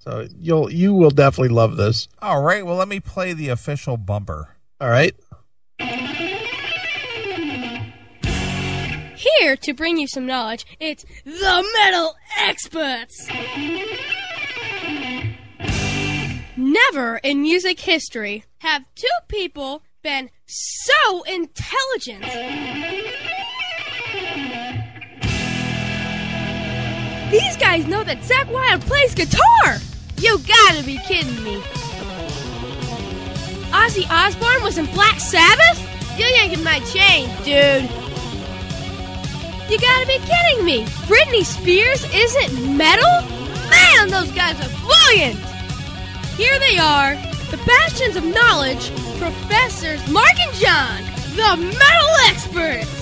So you will definitely love this. All right. Well, let me play the official bumper. All right. Here to bring you some knowledge, it's the Metal Experts. Never in music history have two people been so intelligent. These guys know that Zakk Wylde plays guitar. You gotta be kidding me. Ozzy Osbourne was in Black Sabbath? You're yanking my chain, dude. You gotta be kidding me. Britney Spears isn't metal? Man, those guys are brilliant. Here they are, the bastions of knowledge, Professors Mark and John, the Metal Experts.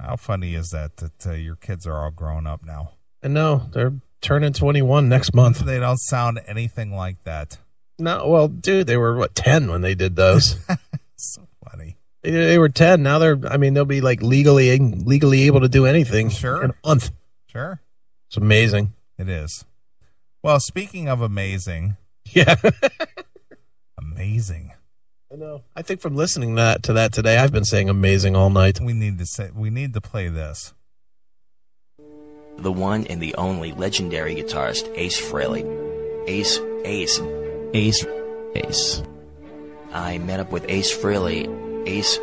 How funny is that your kids are all grown up now? I know. They're turning 21 next month. They don't sound anything like that. No, well, dude, they were, 10 when they did those? So funny. They were 10. Now they'll be like legally able to do anything in a month. Sure. It's amazing. It is. Well, speaking of amazing. Yeah. Amazing. I know. I think from listening to that today, I've been saying amazing all night. We need to play this. The one and the only legendary guitarist, Ace Frehley. Ace. I met up with Ace Frehley. Ace.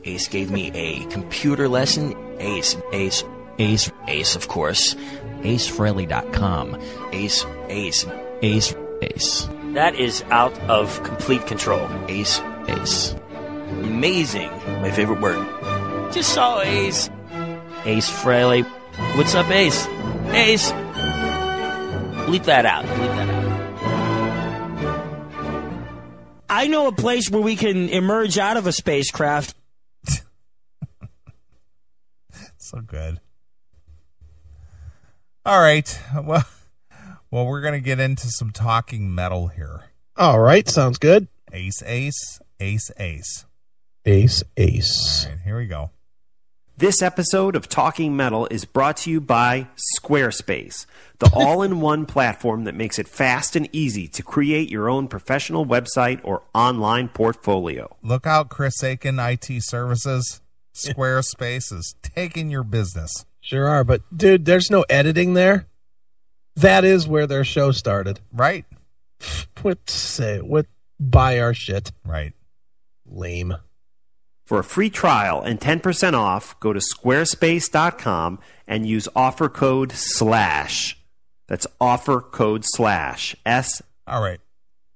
Ace gave me a computer lesson. Ace, of course. AceFrehley.com. Ace. That is out of complete control. Ace. Amazing. My favorite word. Just saw Ace. Ace Frehley. What's up, Ace? Ace. Bleep that out. I know a place where we can emerge out of a spacecraft. So good. All right. Well, we're going to get into some talking metal here. All right. Sounds good. Ace. Ace. All right, here we go. This episode of Talking Metal is brought to you by Squarespace, the all-in-one platform that makes it fast and easy to create your own professional website or online portfolio. Look out, Chris Aiken, IT Services. Squarespace is taking your business. Sure are, but dude, there's no editing there. That is where their show started. Right. Buy our shit. Right. Lame. For a free trial and 10% off, go to squarespace.com and use offer code /. That's offer code /. S. All right.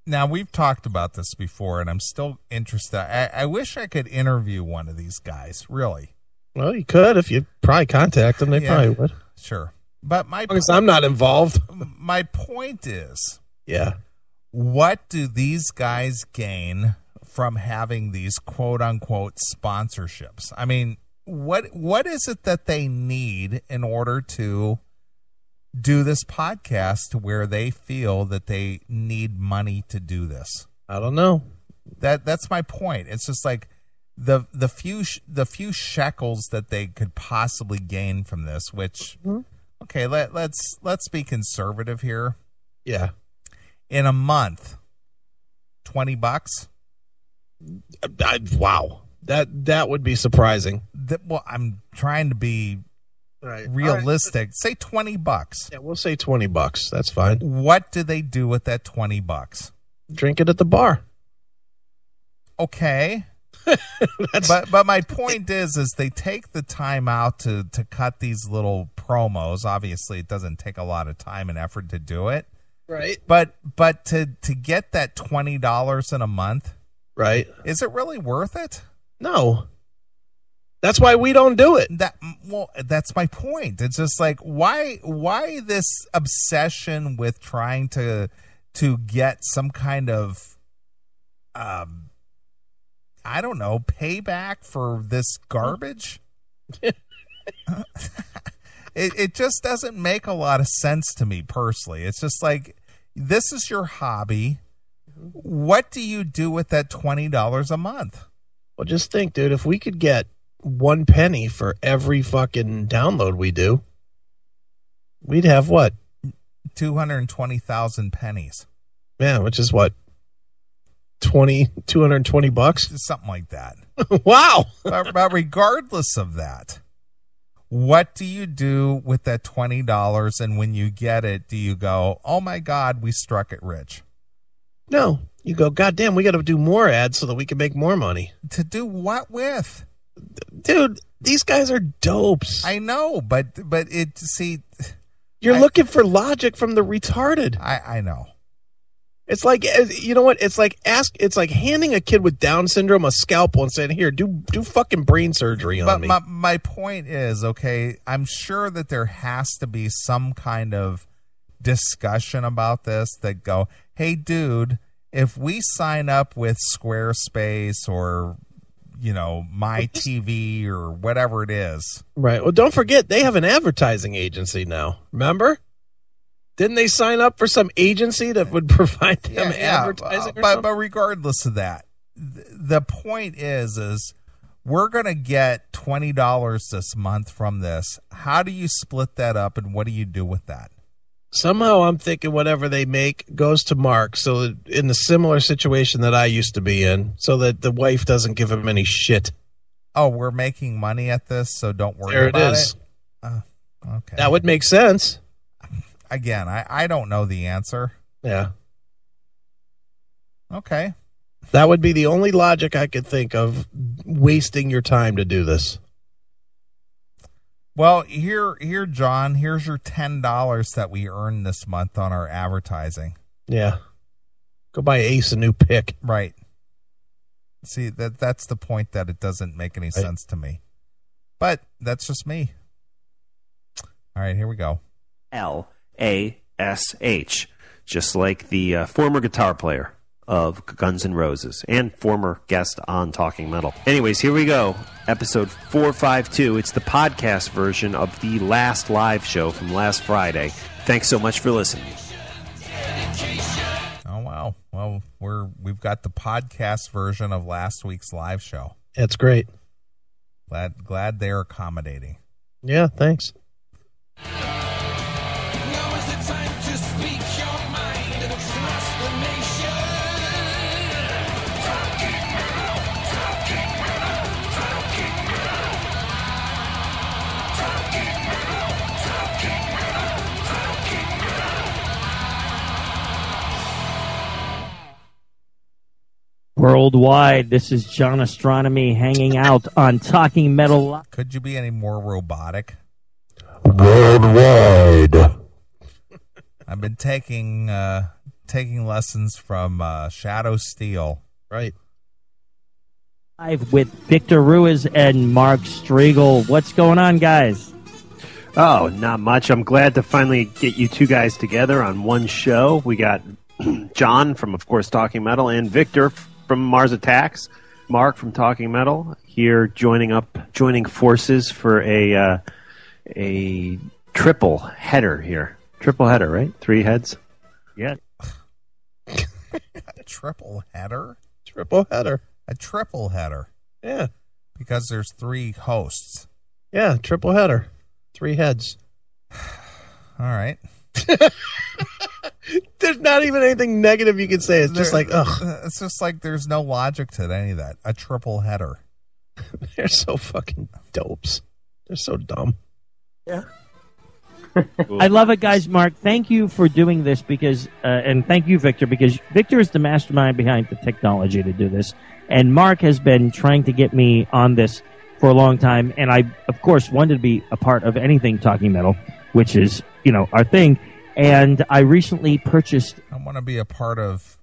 Now, we've talked about this before, and I'm still interested. I wish I could interview one of these guys, really. Well, you could if you probably contact them. They probably would. Sure. But I'm not involved. My point is, yeah, what do these guys gain from having these quote-unquote sponsorships? I mean, what is it that they need in order to do this podcast to where they feel that they need money to do this? I don't know. That's my point. It's just like the few shekels that they could possibly gain from this, which okay, let's be conservative here. Yeah. In a month, $20. Wow, that would be surprising. Well, I'm trying to be realistic. Right. Say $20. Yeah, we'll say $20. That's fine. What do they do with that $20? Drink it at the bar. Okay. but my point is they take the time out to cut these little promos. Obviously, it doesn't take a lot of time and effort to do it. Right. But to get that $20 in a month, right? Is it really worth it? No. That's why we don't do it. That's my point. It's just like why this obsession with trying to get some kind of I don't know, payback for this garbage? It just doesn't make a lot of sense to me personally. It's just like, this is your hobby. What do you do with that $20 a month? Well, just think, dude, if we could get 1 penny for every fucking download we do, we'd have what? 220,000 pennies. Yeah, which is what? $220? Something like that. Wow. But regardless of that, what do you do with that $20? And when you get it, do you go, oh my God, we struck it rich? No. You go, God damn, we got to do more ads so that we can make more money. To do what with? Dude, these guys are dopes. I know, but it, see. You're looking for logic from the retarded. I know. It's like, you know what? It's like handing a kid with Down syndrome a scalpel and saying, here, do fucking brain surgery on me. My point is, okay, I'm sure that there has to be some kind of discussion about this that go, hey, dude, if we sign up with Squarespace or, My TV or whatever it is. Right. Well, don't forget, they have an advertising agency now. Remember? Didn't they sign up for some agency that would provide them advertising? But regardless of that, the point is we're going to get $20 this month from this. How do you split that up, and what do you do with that? Somehow I'm thinking whatever they make goes to Mark, so that in the similar situation that I used to be in, so that the wife doesn't give him any shit. Oh, we're making money at this, so don't worry about it. Okay. That would make sense. Again, I don't know the answer. Yeah. Okay. That would be the only logic I could think of wasting your time to do this. Well, here, John, here's your $10 that we earned this month on our advertising. Yeah. Go buy Ace a new pick. Right. See, that's the point, that it doesn't make any sense to me. But that's just me. All right, here we go. L-A-S-H, just like the former guitar player of Guns N' Roses and former guest on Talking Metal. Anyways, here we go. Episode 452. It's the podcast version of the last live show from last Friday. Thanks so much for listening. Oh, wow. Well, we've got the podcast version of last week's live show. That's great. Glad they're accommodating. Yeah, thanks. Worldwide, this is John Astronomy hanging out on Talking Metal. Could you be any more robotic? Worldwide. I've been taking lessons from Shadow Steel. Right. Live with Victor Ruiz and Mark Striegel. What's going on, guys? Oh, not much. I'm glad to finally get you two guys together on one show. We got John from, of course, Talking Metal, and Victor from Mars Attacks. Mark from Talking Metal here joining forces for a triple header here. Triple header, right? 3 heads? Yeah. A triple header? Triple header. A triple header. Yeah. Because there's 3 hosts. Yeah, triple header. 3 heads. All right. There's not even anything negative you can say. It's just like, ugh. It's just like there's no logic to any of that. A triple header. They're so fucking dopes. They're so dumb. Yeah. I love it, guys. Mark, thank you for doing this because, and thank you, Victor, because Victor is the mastermind behind the technology to do this. And Mark has been trying to get me on this for a long time. And I, of course, wanted to be a part of anything Talking Metal, which is, our thing. And I recently purchased... I want to be a part of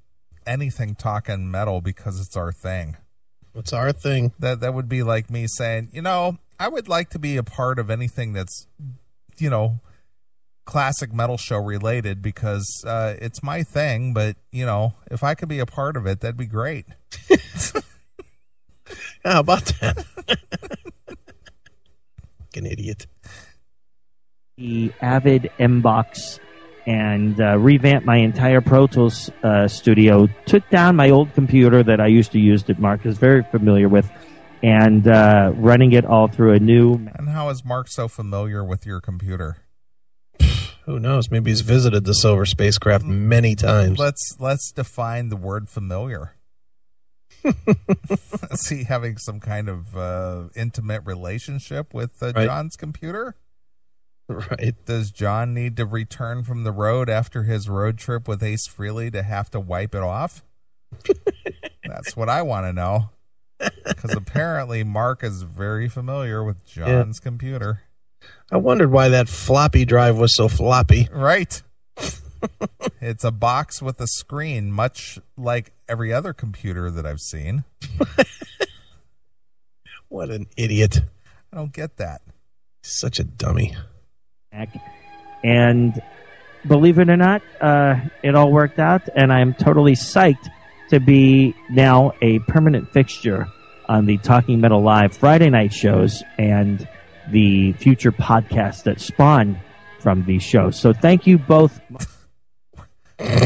anything Talking Metal because it's our thing. It's our thing. That would be like me saying, I would like to be a part of anything that's, classic metal show related because it's my thing. But, if I could be a part of it, that'd be great. How about that? An idiot. The Avid M-Box and revamped my entire Pro Tools studio. Took down my old computer that I used to use that Mark is very familiar with, and running it all through a new... And how is Mark so familiar with your computer? Who knows? Maybe he's visited the Silver spacecraft many times. Let's define the word familiar. Is he having some kind of intimate relationship with John's computer? Right. Does John need to return from the road after his road trip with Ace Frehley to have to wipe it off? That's what I want to know. Because apparently Mark is very familiar with John's computer. I wondered why that floppy drive was so floppy. Right. It's a box with a screen, much like every other computer that I've seen. What an idiot. I don't get that. Such a dummy. And believe it or not, it all worked out, and I'm totally psyched to be now a permanent fixture on the Talking Metal Live Friday night shows and the future podcasts that spawn from these shows. So thank you both.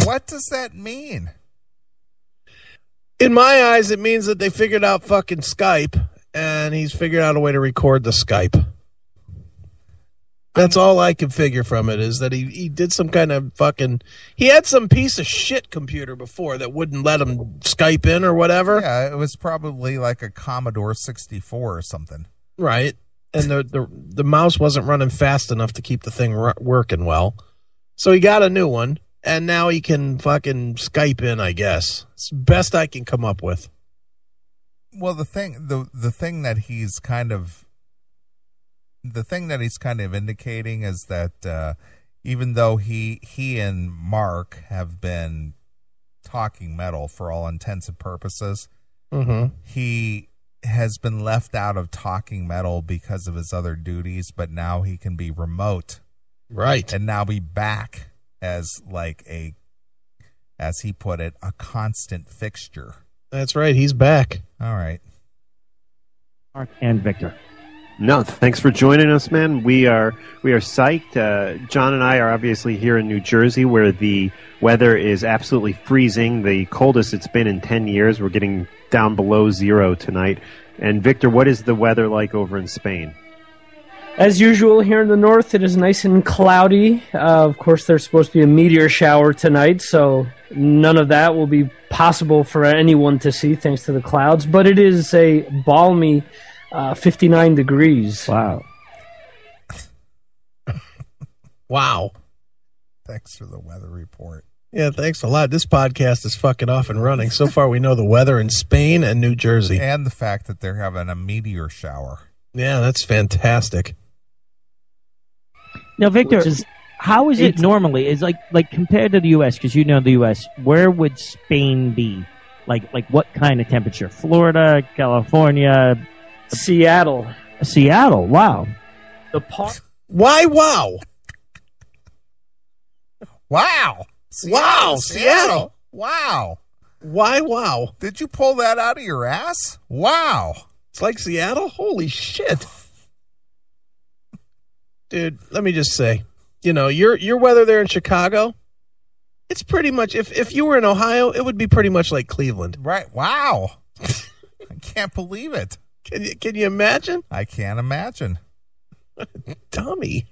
What does that mean? In my eyes, it means that they figured out fucking Skype, and he's figured out a way to record the Skype. That's all I can figure from it, is that he did some kind of fucking... He had some piece of shit computer before that wouldn't let him Skype in or whatever. Yeah, it was probably like a Commodore 64 or something. Right. And the mouse wasn't running fast enough to keep the thing working well. So he got a new one, and now he can fucking Skype in, I guess. It's the best I can come up with. Well, the thing that he's kind of indicating is that even though he and Mark have been talking metal for all intents and purposes, he has been left out of talking metal because of his other duties, but now he can be remote. Right. And now be back as as he put it, a constant fixture. That's right. He's back. All right. Mark and Victor. No, thanks for joining us, man. We are psyched. John and I are obviously here in New Jersey, where the weather is absolutely freezing, the coldest it's been in 10 years. We're getting down below zero tonight. And Victor, what is the weather like over in Spain? As usual, here in the north, it is nice and cloudy. Of course, there's supposed to be a meteor shower tonight, so none of that will be possible for anyone to see thanks to the clouds. But it is a balmy 59 degrees. Wow. Wow. Thanks for the weather report. Yeah, thanks a lot. This podcast is fucking off and running. So far, we know the weather in Spain and New Jersey. And the fact that they're having a meteor shower. Yeah, that's fantastic. Now, Victor, how is it normally? Is like compared to the U.S., because you know the U.S., where would Spain be? Like what kind of temperature? Florida, California? Seattle. Seattle, wow. Why wow? Wow. Wow, Seattle. Wow. Why wow? Did you pull that out of your ass? Wow. It's like Seattle? Holy shit. Dude, let me just say, you know, your weather there in Chicago, it's pretty much, if you were in Ohio, it would be pretty much like Cleveland. Right. Wow. I can't believe it. Can you imagine? I can't imagine. Dummy.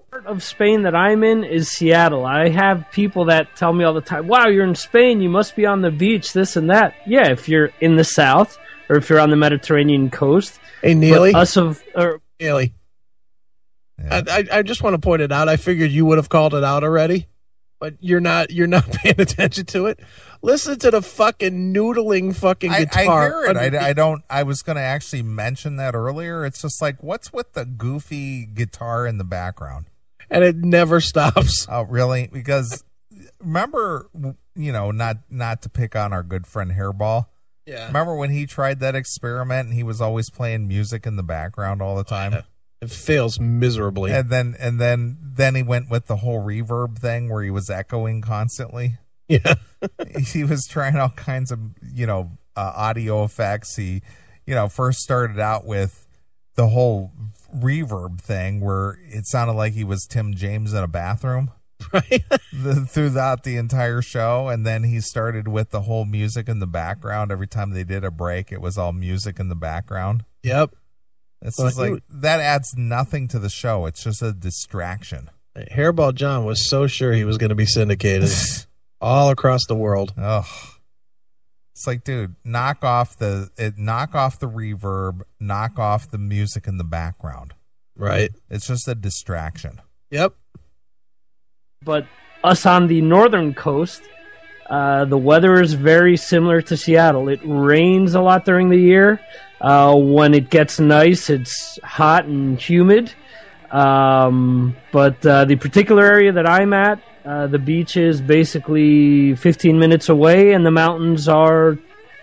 Part of Spain that I'm in is Seattle. I have people that tell me all the time, wow, you're in Spain, you must be on the beach, this and that. Yeah, if you're in the south or if you're on the Mediterranean coast. Hey, Neeley. Neeley. Yeah. I just want to point it out. I figured you would have called it out already, but you're not paying attention to it. Listen to the fucking noodling fucking guitar. I hear it. I was going to actually mention that earlier. It's just like, what's with the goofy guitar in the background? And it never stops. Oh, really? Because remember, you know, not to pick on our good friend Hairball. Yeah. Remember when he tried that experiment and he was always playing music in the background all the time? It fails miserably. And then he went with the whole reverb thing where he was echoing constantly. Yeah. He was trying all kinds of, you know, audio effects. He, you know, first started out with the whole reverb thing where it sounded like he was Tim James in a bathroom. Right. Throughout the entire show, and then he started with the whole music in the background. Every time they did a break, it was all music in the background. Yep. It's just like that adds nothing to the show. It's just a distraction. Hairball John was so sure he was going to be syndicated all across the world. Oh, it's like, dude, knock off the reverb, knock off the music in the background. Right. It's just a distraction. Yep. But us on the northern coast, the weather is very similar to Seattle. It rains a lot during the year. When it gets nice, it's hot and humid. But the particular area that I'm at, the beach is basically 15 minutes away, and the mountains are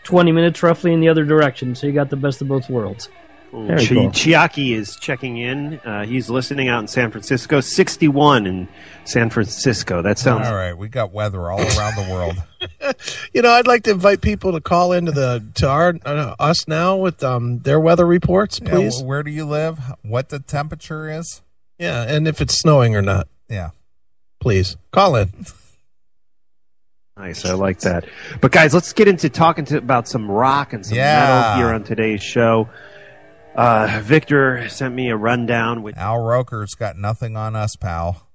20 minutes roughly in the other direction. So you got the best of both worlds. Chiaki is checking in. He's listening out in San Francisco. 61 in San Francisco. That sounds all right. We got weather all around the world. I'd like to invite people to call into us now with their weather reports, please. Yeah, where do you live? What the temperature is? Yeah, and if it's snowing or not. Yeah, please call in. Nice, I like that. But guys, let's get into talking about some rock and some metal here on today's show. Victor sent me a rundown with Al Roker's got nothing on us, pal.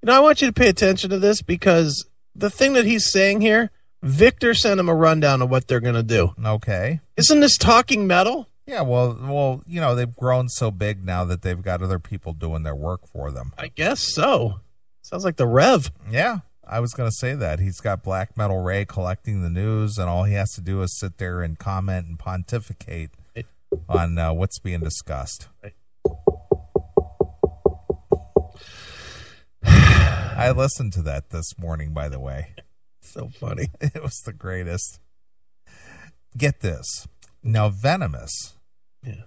I want you to pay attention to this because the thing that he's saying here, Victor sent him a rundown of what they're going to do. Okay. Isn't this talking metal? Yeah, well, they've grown so big now that they've got other people doing their work for them. I guess so. Sounds like the Rev. Yeah, I was going to say that. He's got Black Metal Ray collecting the news, and all he has to do is sit there and comment and pontificate on what's being discussed. I listened to that this morning, by the way. So funny. It was the greatest. Get this. Now, Venomous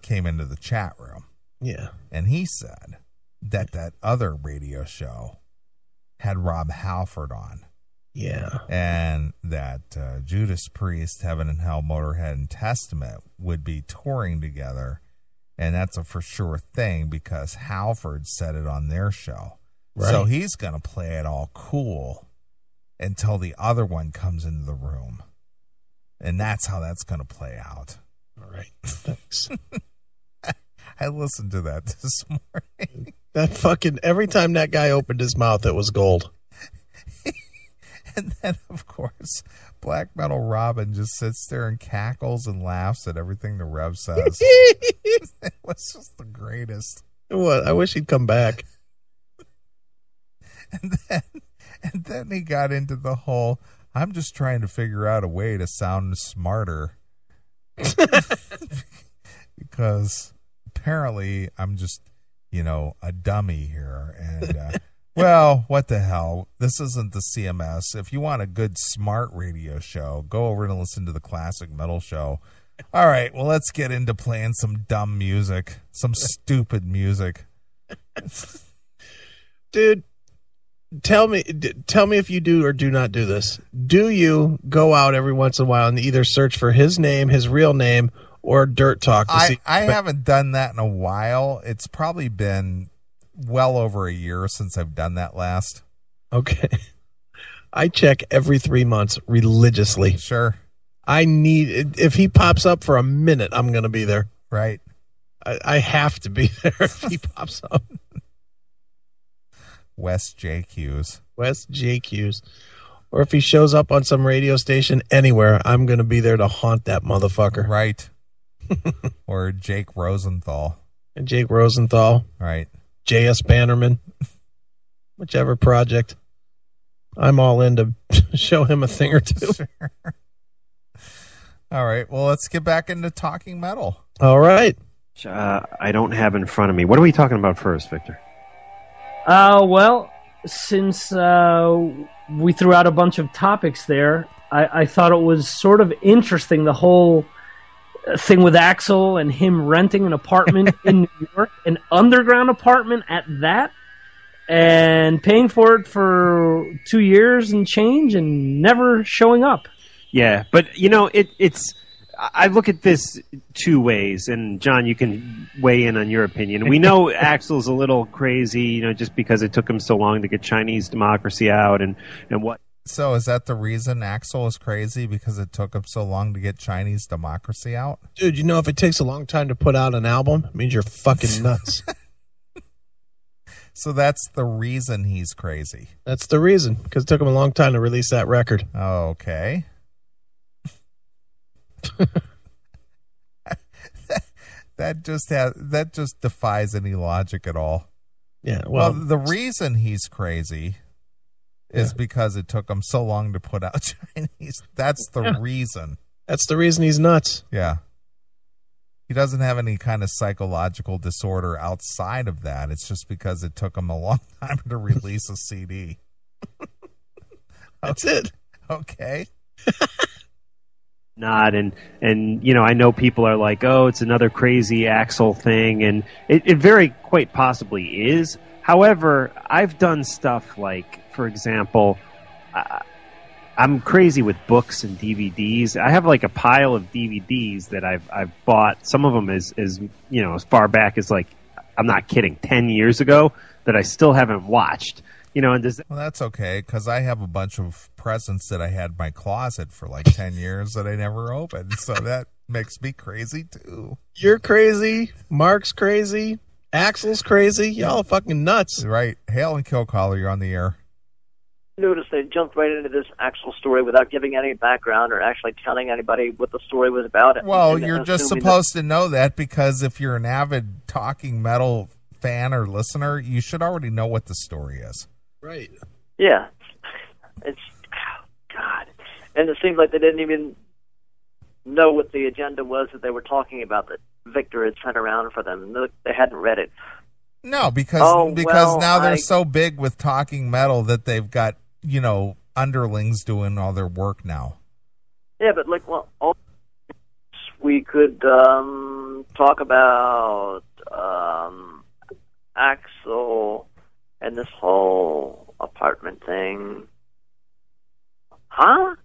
came into the chat room. Yeah. And he said that other radio show had Rob Halford on. Yeah. And that Judas Priest, Heaven and Hell, Motorhead, and Testament would be touring together. And that's a for sure thing because Halford said it on their show. Right. So he's going to play it all cool until the other one comes into the room. And that's how that's going to play out. All right. Thanks. I listened to that this morning. That fucking, every time that guy opened his mouth, it was gold. And then, of course, Black Metal Robin just sits there and cackles and laughs at everything the Rev says. It was just the greatest. What? I wish he'd come back. And then he got into the whole, I'm just trying to figure out a way to sound smarter. Because apparently I'm just, a dummy here. And, well, what the hell? This isn't the CMS. If you want a good smart radio show, go over and listen to the Classic Metal Show. All right, well, let's get into playing some dumb music, some stupid music. Dude, tell me if you do or do not do this. Do you go out every once in a while and either search for his name, his real name, or Dirt Talk? I haven't done that in a while. It's probably been well over a year since I've done that last. Okay. I check every 3 months religiously. Sure. If he pops up for a minute, I'm going to be there. Right. I have to be there if he pops up. West JQs. Or if he shows up on some radio station anywhere, I'm going to be there to haunt that motherfucker. Right. Or Jake Rosenthal. And Jake Rosenthal. Right. J.S. Bannerman. Whichever project. I'm all in to show him a thing or two. Sure. All right. Well, let's get back into talking metal. All right. I don't have in front of me. What are we talking about first, Victor? Well, since we threw out a bunch of topics there, I thought it was sort of interesting, the whole thing with Axl and him renting an apartment in New York, an underground apartment at that, and paying for it for 2 years and change and never showing up. Yeah, but it's I look at this two ways, and John, you can weigh in on your opinion. We know Axel's a little crazy, just because it took him so long to get Chinese democracy out and what. So is that the reason Axel is crazy, because it took him so long to get Chinese democracy out? Dude, if it takes a long time to put out an album, it means you're fucking nuts. So that's the reason he's crazy. That's the reason, because it took him a long time to release that record. Okay. that just defies any logic at all. Yeah. Well, the reason he's crazy is because it took him so long to put out Chinese. That's the reason. That's the reason he's nuts. Yeah. He doesn't have any kind of psychological disorder outside of that. It's just because it took him a long time to release a CD. That's it. Okay. Not and I know people are like, oh, it's another crazy Axel thing, and it very quite possibly is. However, I've done stuff like, for example, I'm crazy with books and DVDs. I have like a pile of DVDs that I've bought. Some of them is as far back as, like, I'm not kidding, 10 years ago, that I still haven't watched. And well, that's okay, because I have a bunch of presents that I had in my closet for like 10 years that I never opened. So that makes me crazy too. You're crazy. Mark's crazy. Axel's crazy. Y'all fucking nuts. Right. Hail and Kill Caller, you're on the air. Notice they jumped right into this Axel story without giving any background or actually telling anybody what the story was about. Well, you're just supposed to know that, because if you're an avid Talking Metal fan or listener, you should already know what the story is. Right. Yeah. It's, God. And it seems like they didn't even know what the agenda was that they were talking about, that Victor had sent around for them. They hadn't read it. No, because now they're so big with Talking Metal that they've got, underlings doing all their work now. Yeah, but we could talk about Axel and this whole apartment thing. Huh?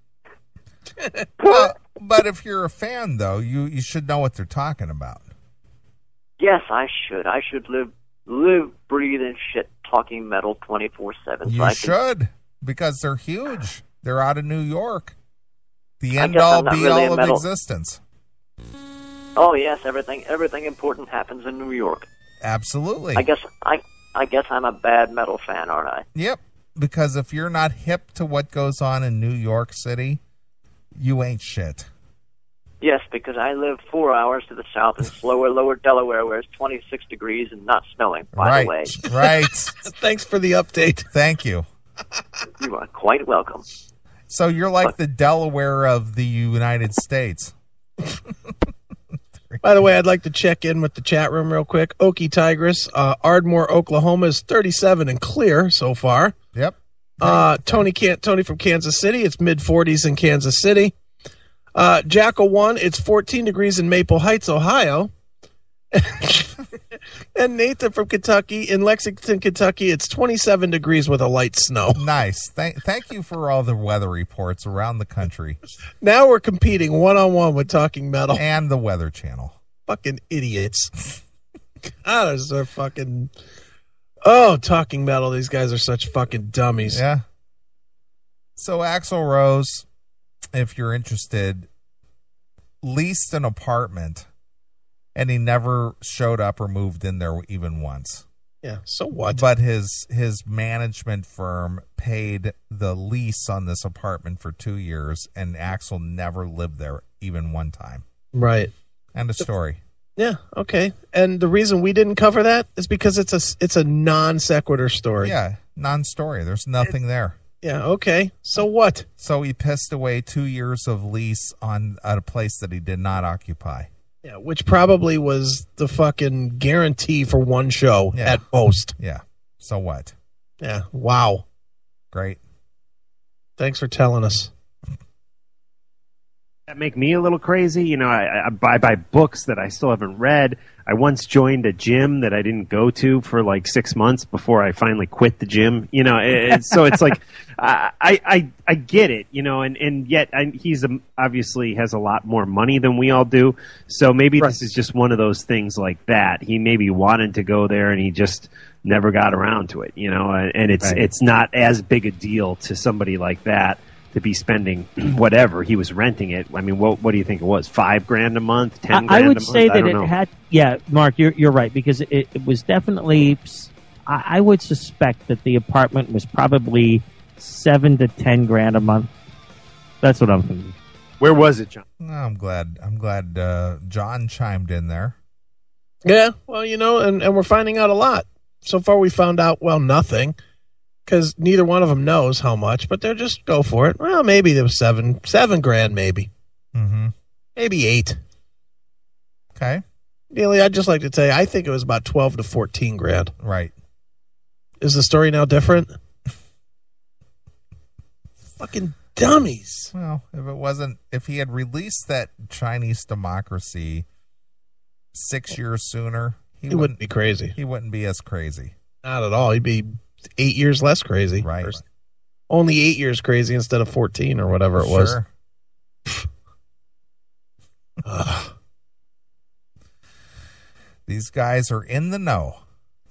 Well, but if you're a fan, though, you should know what they're talking about. Yes, I should. I should live, breathe, and shit Talking Metal 24/7. You should, because they're huge. They're out of New York. The end-all, be-all of existence. Oh, yes, everything important happens in New York. Absolutely. I guess I'm a bad metal fan, aren't I? Yep, because if you're not hip to what goes on in New York City, you ain't shit. Yes, because I live 4 hours to the south in lower Delaware, where it's 26 degrees and not snowing, by the way. Right. Thanks for the update. Thank you. You are quite welcome. So you're like the Delaware of the United States. By the way, I'd like to check in with the chat room real quick. Okie Tigress, Ardmore, Oklahoma is 37 and clear so far. Yep. Tony from Kansas City, it's mid-40s in Kansas City. Jackal 1, it's 14 degrees in Maple Heights, Ohio. And Nathan from Kentucky, in Lexington, Kentucky, it's 27 degrees with a light snow. Nice. Thank you for all the weather reports around the country. Now we're competing one-on-one with Talking Metal. And the Weather Channel. Fucking idiots. God, those are fucking... Oh, Talking Metal, these guys are such fucking dummies. Yeah. So Axl Rose, if you're interested, leased an apartment, and he never showed up or moved in there even once. Yeah, so what? But his management firm paid the lease on this apartment for 2 years, and Axl never lived there even one time. Right. End of story. Yeah, okay. And the reason we didn't cover that is because it's a non sequitur story. Yeah, non-story. There's nothing there. Yeah, okay. So what? So he pissed away 2 years of lease on at a place that he did not occupy. Yeah, which probably was the fucking guarantee for one show at most. Yeah. So what? Yeah. Wow. Great. Thanks for telling us. That make me a little crazy. You know, I buy books that I still haven't read. I once joined a gym that I didn't go to for like 6 months before I finally quit the gym. You know, so it's like I get it. You know, and yet he's obviously has a lot more money than we all do. So maybe this is just one of those things like that. He maybe wanted to go there and he just never got around to it. You know, and it's not as big a deal to somebody like that to be spending whatever he was renting it. I mean, what do you think it was? $5,000 a month, $10,000 a month? I would say that it had. Yeah, Mark, you're right, because it was definitely. I would suspect that the apartment was probably $7,000 to $10,000 a month. That's what I'm thinking. Where was it, John? Oh, I'm glad John chimed in there. Yeah, well, you know, and we're finding out a lot. So far, we found out nothing. Because neither one of them knows how much, but they're just go for it. Well, maybe there was $7,000, maybe. Mm-hmm. Maybe $8,000. Okay. Neely, I'd just like to tell you, I think it was about $12,000 to $14,000. Right. Is the story now different? Fucking dummies. Well, if he had released that Chinese Democracy 6 years sooner, he wouldn't be crazy. He wouldn't be as crazy. Not at all. He'd be 8 years less crazy. Right. Only 8 years crazy instead of 14 or whatever it was. These guys are in the know.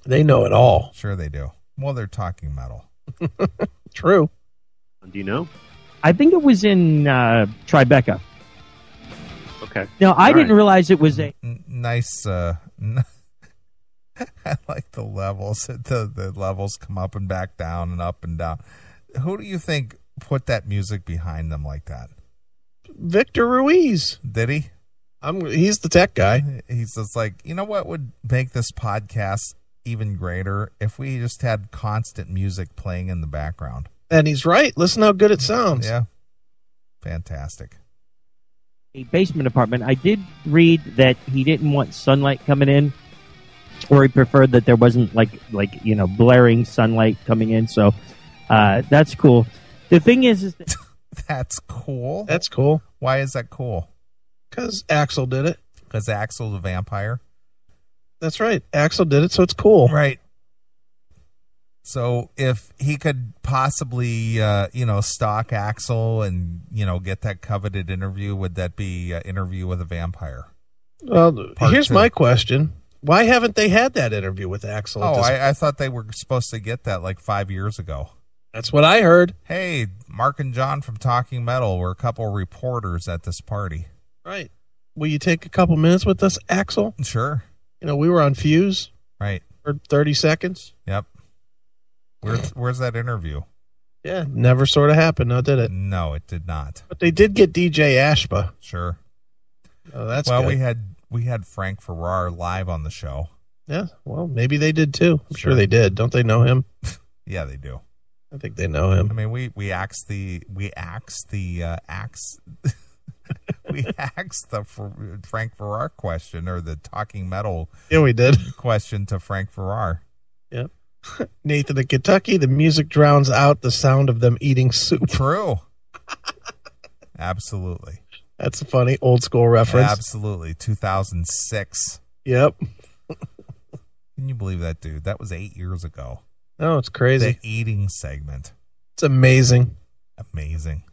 They know it all. Sure they do. Well, they're talking metal. True. Do you know? I think it was in Tribeca. Okay. No, I didn't realize it was a nice. I like the levels. The levels come up and back down and up and down. Who do you think put that music behind them like that? Victor Ruiz. Did he? He's the tech guy. He's just like, you know what would make this podcast even greater? If we just had constant music playing in the background. And he's right. Listen how good it sounds. Yeah. Fantastic. A basement apartment. I did read that he didn't want sunlight coming in, or he preferred that there wasn't like blaring sunlight coming in. So that's cool. The thing is that that's cool. That's cool. Why is that cool? Because Axl did it. Because Axl's a vampire. That's right. Axl did it, so it's cool. Right. So if he could possibly, stalk Axl and, get that coveted interview, would that be an interview with a vampire? Well, here's my question. Why haven't they had that interview with Axl? Oh, I thought they were supposed to get that like 5 years ago. That's what I heard. Hey, Mark and John from Talking Metal were a couple reporters at this party. Right. Will you take a couple minutes with us, Axl? Sure. We were on Fuse. Right. For 30 seconds. Yep. Where's that interview? Yeah, never sort of happened, now did it? No, it did not. But they did get DJ Ashba. Sure. Oh, that's well, good. we had Frank Farrar live on the show. Yeah, well, maybe they did too. I'm sure they did. Don't they know him? Yeah, they do. I think they know him. I mean, we axed the Frank Farrar question, or the Talking Metal. Yeah, we did. Question to Frank Farrar. Yep. Nathan in Kentucky, the music drowns out the sound of them eating soup. True. Absolutely. That's a funny old school reference. Absolutely. 2006. Yep. Can you believe that, dude? That was 8 years ago. Oh, it's crazy. The eating segment. It's amazing. Amazing.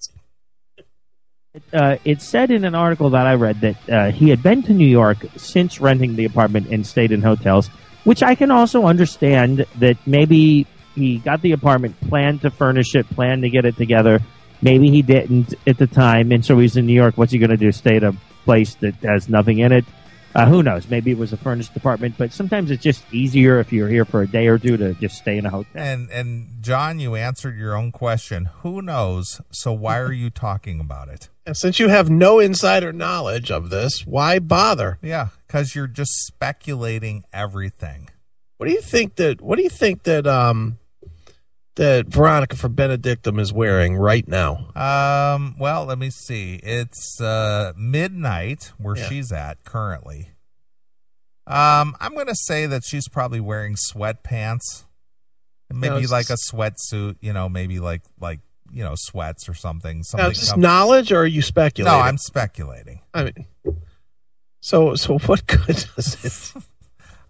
It said in an article that I read that he had been to New York since renting the apartment and stayed in hotels, which I can also understand that maybe he got the apartment, planned to furnish it, planned to get it together. Maybe he didn't at the time, and so he's in New York. What's he going to do, stay at a place that has nothing in it? Who knows? Maybe it was a furnished apartment, but sometimes it's just easier if you're here for a day or two to just stay in a hotel. And John, you answered your own question. Who knows? So why are you talking about it? And since you have no insider knowledge of this, why bother? Yeah, because you're just speculating everything. What do you think that that Veronica from Benedictum is wearing right now? Well, let me see. It's midnight where she's at currently. I'm going to say that she's probably wearing sweatpants, maybe like a sweatsuit. Maybe like sweats or something. Now, is this knowledge, or are you speculating? No, I'm speculating. I mean, so what good does it?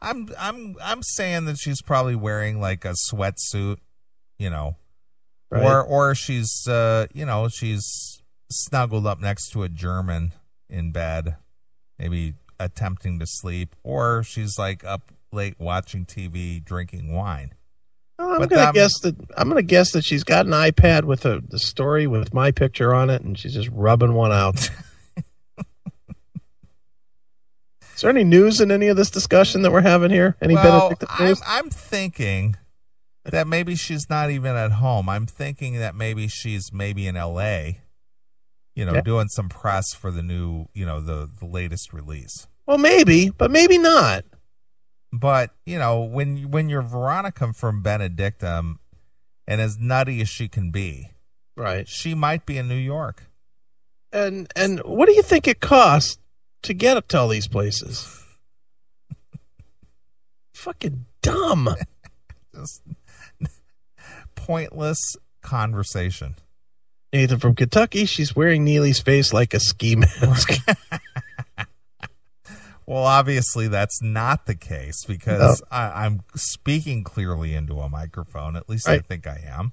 I'm saying that she's probably wearing like a sweatsuit, right. or she's she's snuggled up next to a German in bed, maybe attempting to sleep, or she's like up late watching TV, drinking wine. Well, I'm gonna guess that she's got an iPad with the story with my picture on it, and she's just rubbing one out. Is there any news in any of this discussion that we're having here? Any Benedict news? I'm thinking that maybe she's not even at home. I'm thinking that maybe she's in L.A., doing some press for the new, the latest release. Well, maybe, but maybe not. But, when you're Veronica from Benedictum, and as nutty as she can be, right, she might be in New York. And what do you think it costs to get up to all these places? Fucking dumb. Just pointless conversation. Nathan from Kentucky, she's wearing Neely's face like a ski mask. Well, obviously that's not the case because I'm speaking clearly into a microphone. At least I think I am.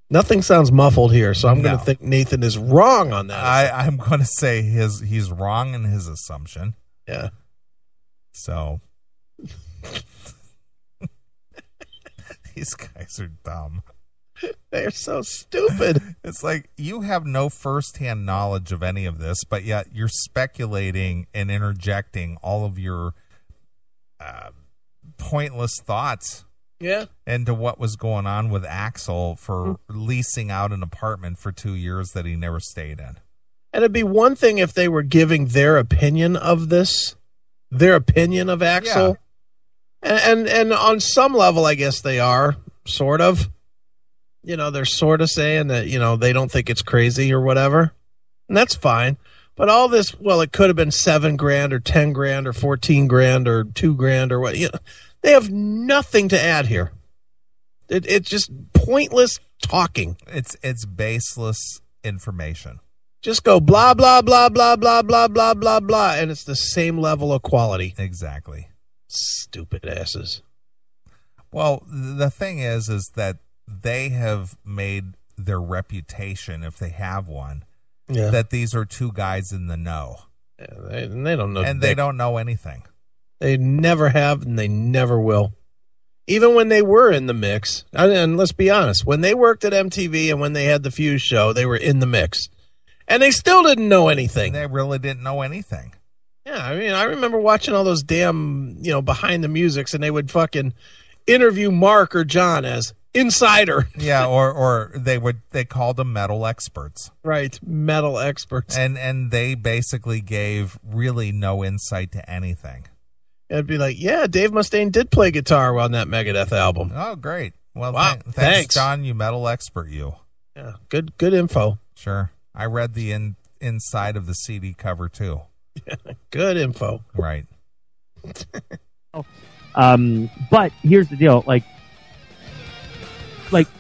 Nothing sounds muffled here, so I'm going to think Nathan is wrong on that. I'm going to say he's wrong in his assumption. Yeah. So these guys are dumb. They're so stupid. It's like you have no firsthand knowledge of any of this, but yet you're speculating and interjecting all of your pointless thoughts into what was going on with Axel for leasing out an apartment for 2 years that he never stayed in. And it'd be one thing if they were giving their opinion of this, their opinion of Axel. Yeah. And on some level, I guess they are, sort of. They're sort of saying that, they don't think it's crazy or whatever. And that's fine. But all this, well, it could have been $7,000 or $10,000 or $14,000 or $2,000 or what. They have nothing to add here. It's just pointless talking. It's baseless information. Just go blah, blah, blah, blah, blah, blah, blah, blah, blah. And it's the same level of quality. Exactly. Stupid asses. Well, the thing is that they have made their reputation, if they have one, that these are two guys in the know. Yeah, they don't know. And they don't know anything. They never have, and they never will. Even when they were in the mix, and let's be honest, when they worked at MTV and when they had the Fuse show, they were in the mix. And they still didn't know anything. They really didn't know anything. Yeah, I mean, I remember watching all those damn, behind the musics, and they would fucking interview Mark or John as insider. Yeah, or they called them metal experts. Right, metal experts. And they basically gave really no insight to anything. It'd be like, yeah, Dave Mustaine did play guitar on that Megadeth album. Oh, great. Well, wow, thanks, John, you metal expert, you. Yeah, good info. Sure. I read the inside of the CD cover, too. Yeah, good info. Right. But here's the deal. Like,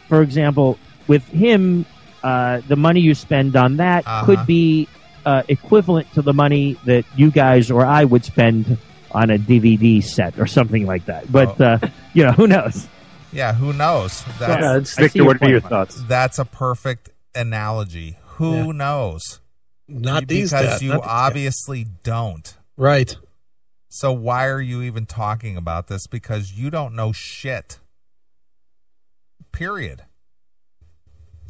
for example, with him, the money you spend on that could be equivalent to the money that you guys or I would spend on a DVD set or something like that. But, who knows? Yeah, who knows? Victor, what are your thoughts? That's a perfect analogy. Who knows? Not these guys. Because you obviously don't. Right. So why are you even talking about this? Because you don't know shit. Period.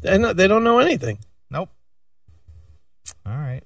They don't know anything. Nope. All right.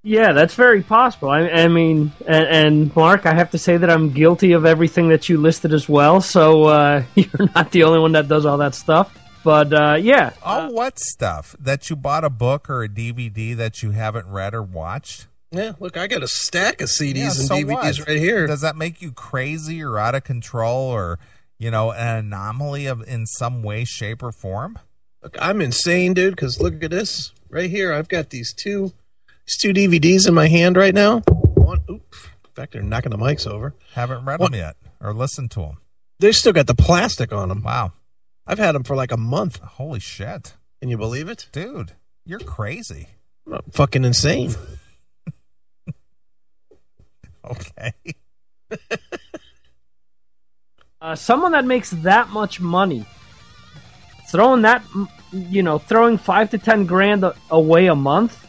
Yeah, that's very possible. I mean, and Mark, I have to say that I'm guilty of everything that you listed as well. So you're not the only one that does all that stuff. But yeah. What stuff? That you bought a book or a DVD that you haven't read or watched? Yeah, look, I got a stack of CDs and DVDs right here. Does that make you crazy or out of control or, an anomaly in some way, shape, or form? Look, I'm insane, dude, because look at this. Right here, I've got these two DVDs in my hand right now. In fact, they're knocking the mics over. Haven't read them yet or listened to them. They still got the plastic on them. Wow. I've had them for like a month. Holy shit. Can you believe it? Dude, you're crazy. I'm fucking insane. Okay. Someone that makes that much money, throwing 5 to 10 grand away a month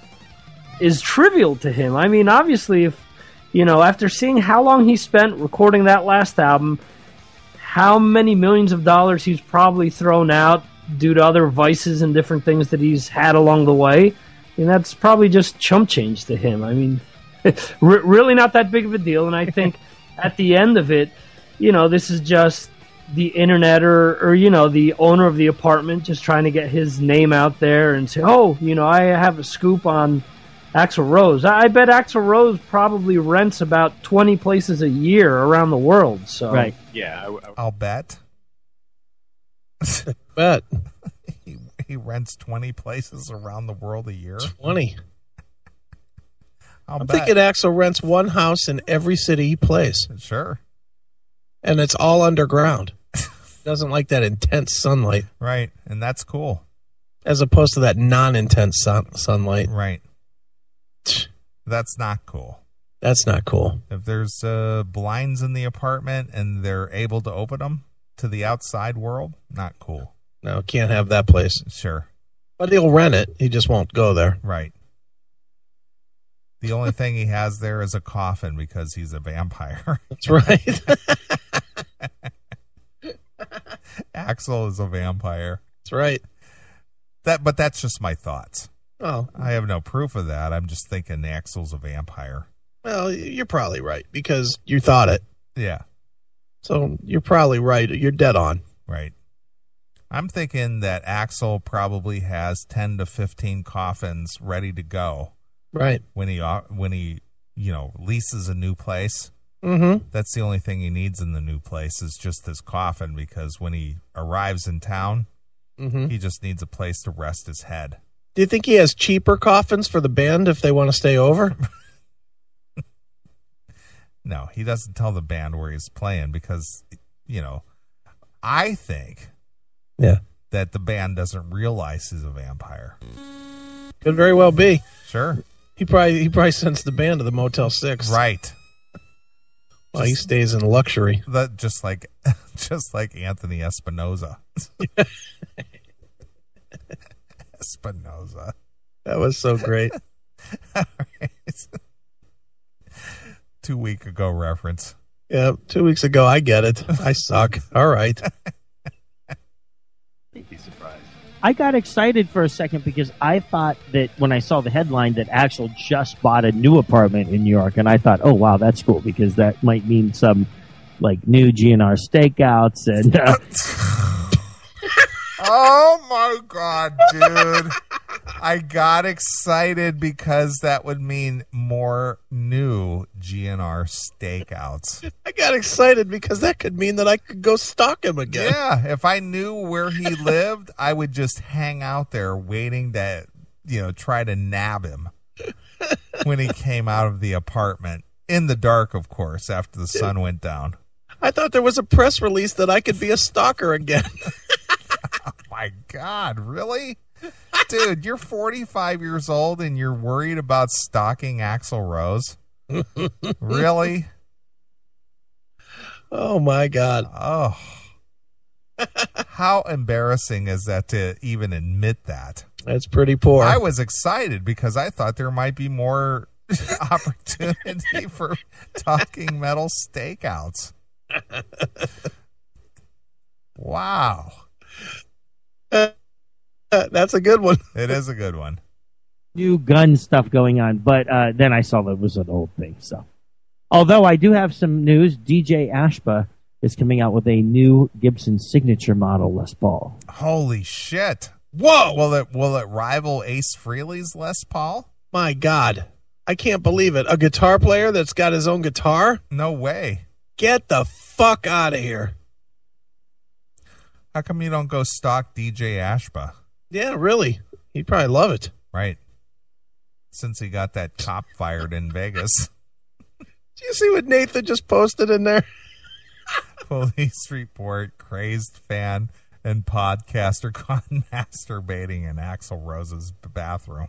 is trivial to him. I mean, obviously, if after seeing how long he spent recording that last album, how many millions of dollars he's probably thrown out due to other vices and different things that he's had along the way, that's probably just chump change to him. I mean, really not that big of a deal. And I think at the end of it, this is just the internet or the owner of the apartment just trying to get his name out there and say, I have a scoop on Axl Rose. I bet Axl Rose probably rents about 20 places a year around the world. So right. Yeah. I'll bet. Bet. He rents 20 places around the world a year. 20. I'm thinking Axl rents one house in every city he plays. Sure. And it's all underground. Doesn't like that intense sunlight. Right. And that's cool. As opposed to that non-intense sunlight. Right. That's not cool. That's not cool. If there's blinds in the apartment and they're able to open them to the outside world, not cool. No, can't have that place. Sure. But he'll rent it. He just won't go there. Right. The only thing he has there is a coffin because he's a vampire. That's right. Axl is a vampire. That's right. But that's just my thoughts. Oh, I have no proof of that. I'm just thinking Axl's a vampire. Well, you're probably right because you thought it. Yeah. So you're probably right. You're dead on. Right. I'm thinking that Axl probably has 10 to 15 coffins ready to go. Right. When he leases a new place. Mm-hmm. That's the only thing he needs in the new place is just his coffin because when he arrives in town, he just needs a place to rest his head. Do you think he has cheaper coffins for the band if they want to stay over? No, he doesn't tell the band where he's playing because, I think that the band doesn't realize he's a vampire. Could very well be. Sure. He probably sends the band to the Motel 6. Right. Well, he stays in luxury. That just like Anthony Espinosa. Espinosa. That was so great. All right. 2 week ago reference. Yeah, 2 weeks ago. I get it. I suck. All right. You'd be surprised. I got excited for a second because I thought that when I saw the headline that Axl just bought a new apartment in New York, and I thought, oh wow, that's cool because that might mean some like new GNR stakeouts and. Oh my God, dude. I got excited because that would mean more new GNR stakeouts. I got excited because that could mean that I could go stalk him again. Yeah, if I knew where he lived, I would just hang out there waiting to, try to nab him when he came out of the apartment. In the dark, of course, after the sun went down. I thought there was a press release that I could be a stalker again. Oh my God, really? Dude, you're 45 years old and you're worried about stalking Axl Rose? Really? Oh my God. Oh. How embarrassing is that to even admit that? That's pretty poor. I was excited because I thought there might be more opportunity for talking metal stakeouts. Wow. That's a good one. It is a good one. New gun stuff going on, but then I saw that it was an old thing. So, although I do have some news, DJ Ashba is coming out with a new Gibson signature model Les Paul. Holy shit! Whoa! Will it rival Ace Frehley's Les Paul? My God, I can't believe it. A guitar player that's got his own guitar? No way. Get the fuck out of here. How come you don't go stalk DJ Ashba? Yeah, really. He'd probably love it. Right. Since he got that cop fired in Vegas. Do you see what Nathan just posted in there? Police report, crazed fan and podcaster caught masturbating in Axl Rose's bathroom.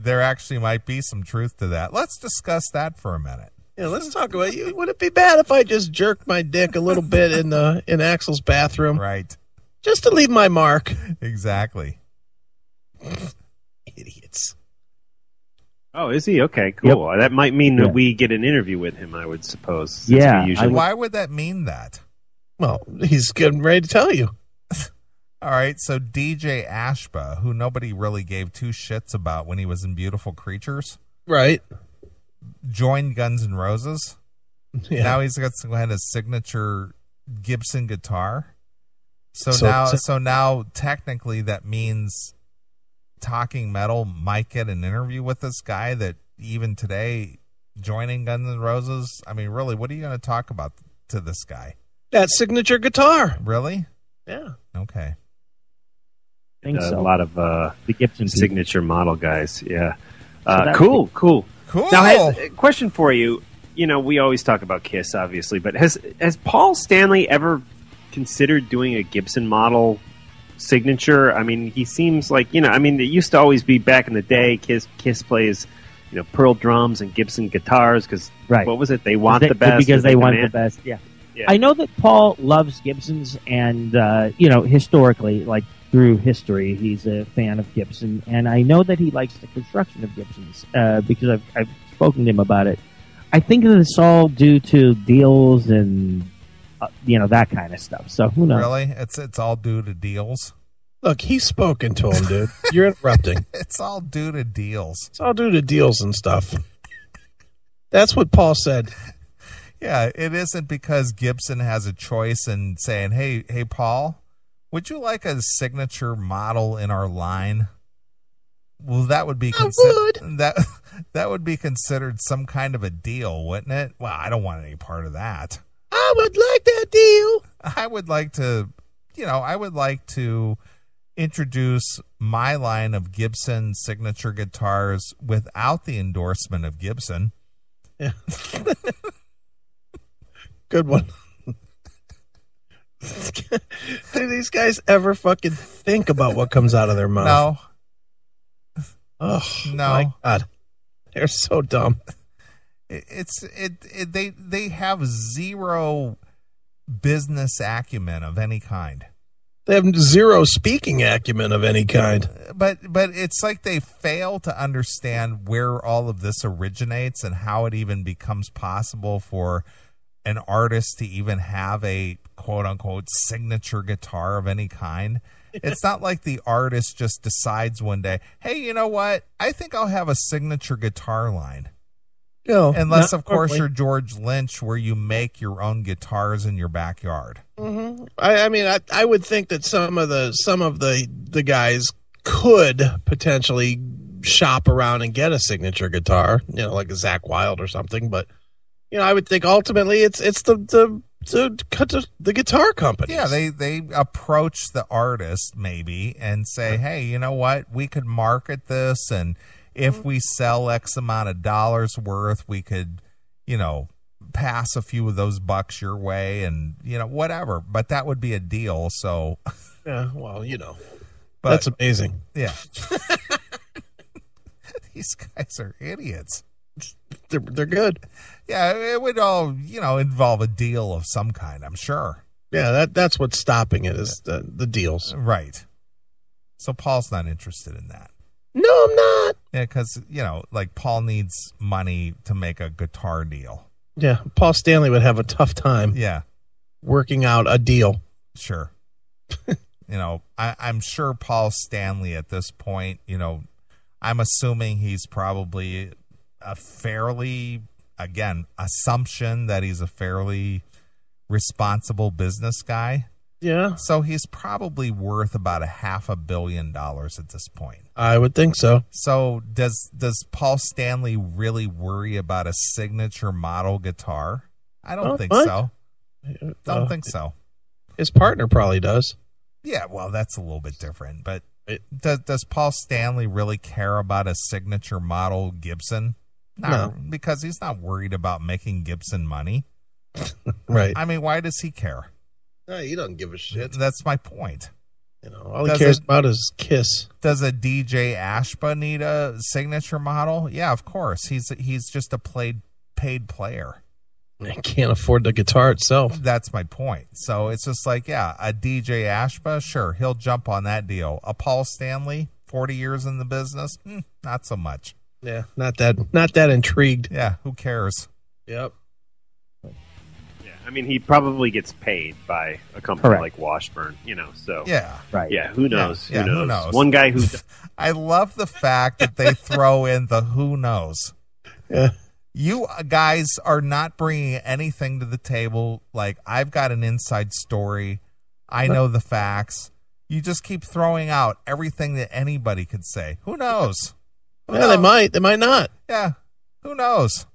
There actually might be some truth to that. Let's discuss that for a minute. Yeah, let's talk about you. Would it be bad if I just jerked my dick a little bit in Axel's bathroom? Right. Just to leave my mark. Exactly. Idiots. Oh, is he? Okay, cool. Yep. That might mean that we get an interview with him, I would suppose. Yeah. Why would that mean that? Well, he's getting ready to tell you. All right, so DJ Ashba, who nobody really gave two shits about when he was in Beautiful Creatures. Right. Joined Guns N' Roses. Yeah. Now he's got some kind of signature Gibson guitar. So now technically that means Talking Metal might get an interview with this guy that even today joining Guns N' Roses. I mean, really, what are you going to talk about to this guy? That signature guitar. Really? Yeah. Okay. I think so. A lot of the Gibson signature model guys. Yeah. So Cool. Now, a question for you. You know, we always talk about Kiss, obviously, but has Paul Stanley ever considered doing a Gibson model signature? I mean, he seems like, it used to always be back in the day, Kiss plays, Pearl drums and Gibson guitars because, what was it? They want the best. Because they want the best, yeah. I know that Paul loves Gibsons and, historically, like through history, he's a fan of Gibson. And I know that he likes the construction of Gibsons because I've spoken to him about it. I think that it's all due to deals and that kind of stuff. So who knows? Really? It's all due to deals? Look, he's spoken to him, dude. You're interrupting. It's all due to deals. It's all due to deals and stuff. That's what Paul said. Yeah, it isn't because Gibson has a choice in saying, hey, Paul, would you like a signature model in our line? Well, that would be that would be considered some kind of a deal, wouldn't it? Well, I don't want any part of that. I would like that deal. I would like to introduce my line of Gibson signature guitars without the endorsement of Gibson. Yeah. Good one. Do these guys ever fucking think about what comes out of their mouth? No. Oh, no. My God. They're so dumb. They have zero business acumen of any kind. They have zero speaking acumen of any kind. But it's like they fail to understand where all of this originates and how it even becomes possible for an artist to even have a quote-unquote signature guitar of any kind. It's not like the artist just decides one day, hey, you know what? I think I'll have a signature guitar line. No, unless, of course, you're George Lynch, where you make your own guitars in your backyard. Mm-hmm. I would think that some of the guys could potentially shop around and get a signature guitar, like a Zakk Wylde or something. But I would think ultimately it's the guitar companies. Yeah, they approach the artist maybe and say, hey, you know what? We could market this, and if we sell X amount of dollars worth, we could, pass a few of those bucks your way and, whatever. But that would be a deal. So, yeah, well, but that's amazing. Yeah. These guys are idiots. They're good. Yeah, it would all, involve a deal of some kind, I'm sure. Yeah, that's what's stopping it is the deals. Right. So Paul's not interested in that. No, I'm not. Yeah, because, like Paul needs money to make a guitar deal. Yeah, Paul Stanley would have a tough time. Yeah. Working out a deal. Sure. I'm sure Paul Stanley at this point, I'm assuming he's probably assumption that he's a fairly responsible business guy. Yeah. So he's probably worth about $500 million at this point. I would think so. So does Paul Stanley really worry about a signature model guitar? I don't think so. Don't think so. His partner probably does. Yeah, well, that's a little bit different. But does Paul Stanley really care about a signature model Gibson? No. Because he's not worried about making Gibson money. Right. I mean, why does he care? No, he doesn't give a shit. That's my point. All he cares about is Kiss. Does a DJ Ashba need a signature model? Yeah, of course. He's just a paid player. He can't afford the guitar itself. That's my point. So it's just like, yeah, a DJ Ashba, sure, he'll jump on that deal. A Paul Stanley, 40 years in the business, not so much. Yeah, not that intrigued. Yeah, who cares? Yep. I mean, he probably gets paid by a company like Washburn, so. Yeah. Right. Yeah, who knows? Yeah, who knows? One guy who... I love the fact that they throw in the who knows. Yeah. You guys are not bringing anything to the table. Like, I've got an inside story. I know the facts. You just keep throwing out everything that anybody could say. Who knows? Who knows? They might. They might not. Yeah. Who knows?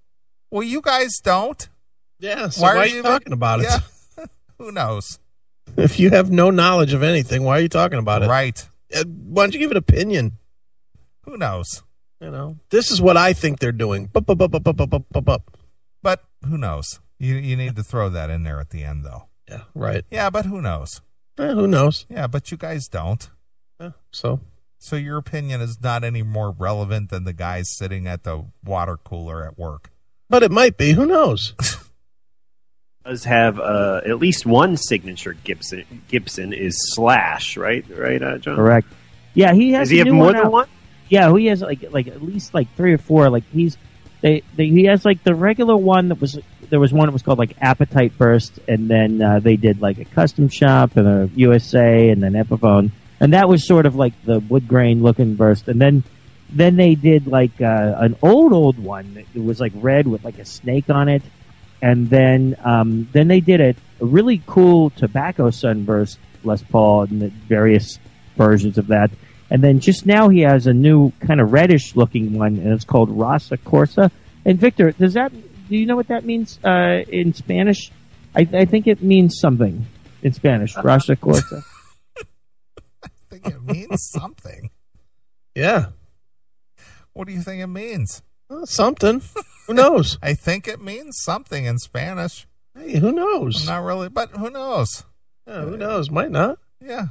Well, you guys don't. Yeah, so why are you talking about it? Yeah. Who knows? If you have no knowledge of anything, why are you talking about it? Right. Why don't you give an opinion? Who knows? This is what I think they're doing. But who knows? You need to throw that in there at the end, though. Yeah, right. Yeah, but who knows? Who knows? Yeah, but you guys don't. So your opinion is not any more relevant than the guys sitting at the water cooler at work. But it might be. Who knows? Does have at least one signature Gibson is Slash, right, John? Correct. Yeah, he has. Does he have more than one? Yeah, he has like at least like 3 or 4. Like he has like the regular one there was one that was called like Appetite Burst, and then they did like a Custom Shop and a USA and then Epiphone, and that was sort of like the wood grain looking burst, and then they did like an old one that was like red with like a snake on it. And then they did a really cool tobacco sunburst Les Paul and the various versions of that. And then just now he has a new kind of reddish looking one, and it's called Rasa Corsa. And Victor, do you know what that means in Spanish? I think it means something in Spanish. Rasa Corsa. I think it means something. Yeah. What do you think it means? Something. Who knows? I think it means something in Spanish. Hey, who knows? Not really, but who knows? Yeah, who knows? Might not. Yeah.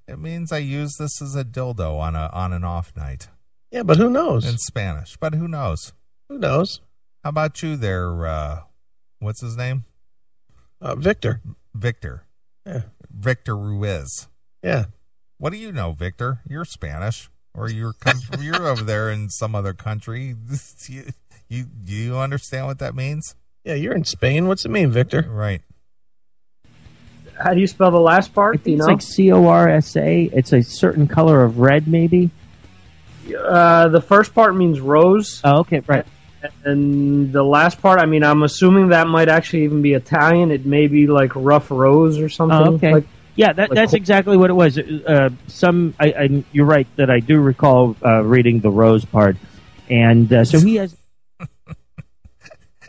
It means I use this as a dildo on an off night. Yeah, but who knows? In Spanish, but who knows? Who knows? How about you there, what's his name? Victor. Victor. Yeah. Victor Ruiz. Yeah. What do you know, Victor? You're Spanish, or you're over there in some other country. You understand what that means? Yeah, you're in Spain. What's it mean, Victor? Right. How do you spell the last part? Do you know? It's like Corsa. It's a certain color of red, maybe. The first part means rose. Oh, okay, right. And the last part, I mean, I'm assuming that might actually even be Italian. It may be like rough rose or something. Oh, okay. Yeah, that's exactly what it was. You're right that I do recall reading the rose part, and so he has.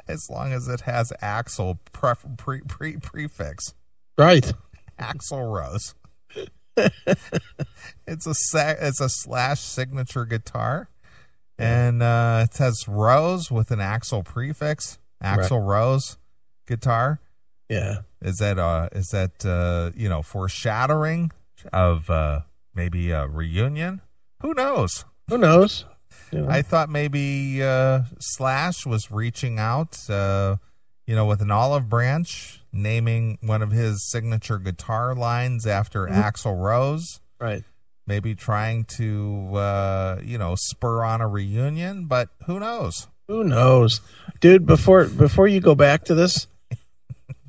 As long as it has Axel prefix, right? Axel Rose. It's a Slash signature guitar, and it has Rose with an Axel prefix. Axel Rose guitar. Yeah. Is that foreshadowing of maybe a reunion? Who knows? Who knows? I thought maybe Slash was reaching out, with an olive branch, naming one of his signature guitar lines after Axl Rose. Right. Maybe trying to, spur on a reunion, but who knows? Who knows? Dude, before you go back to this,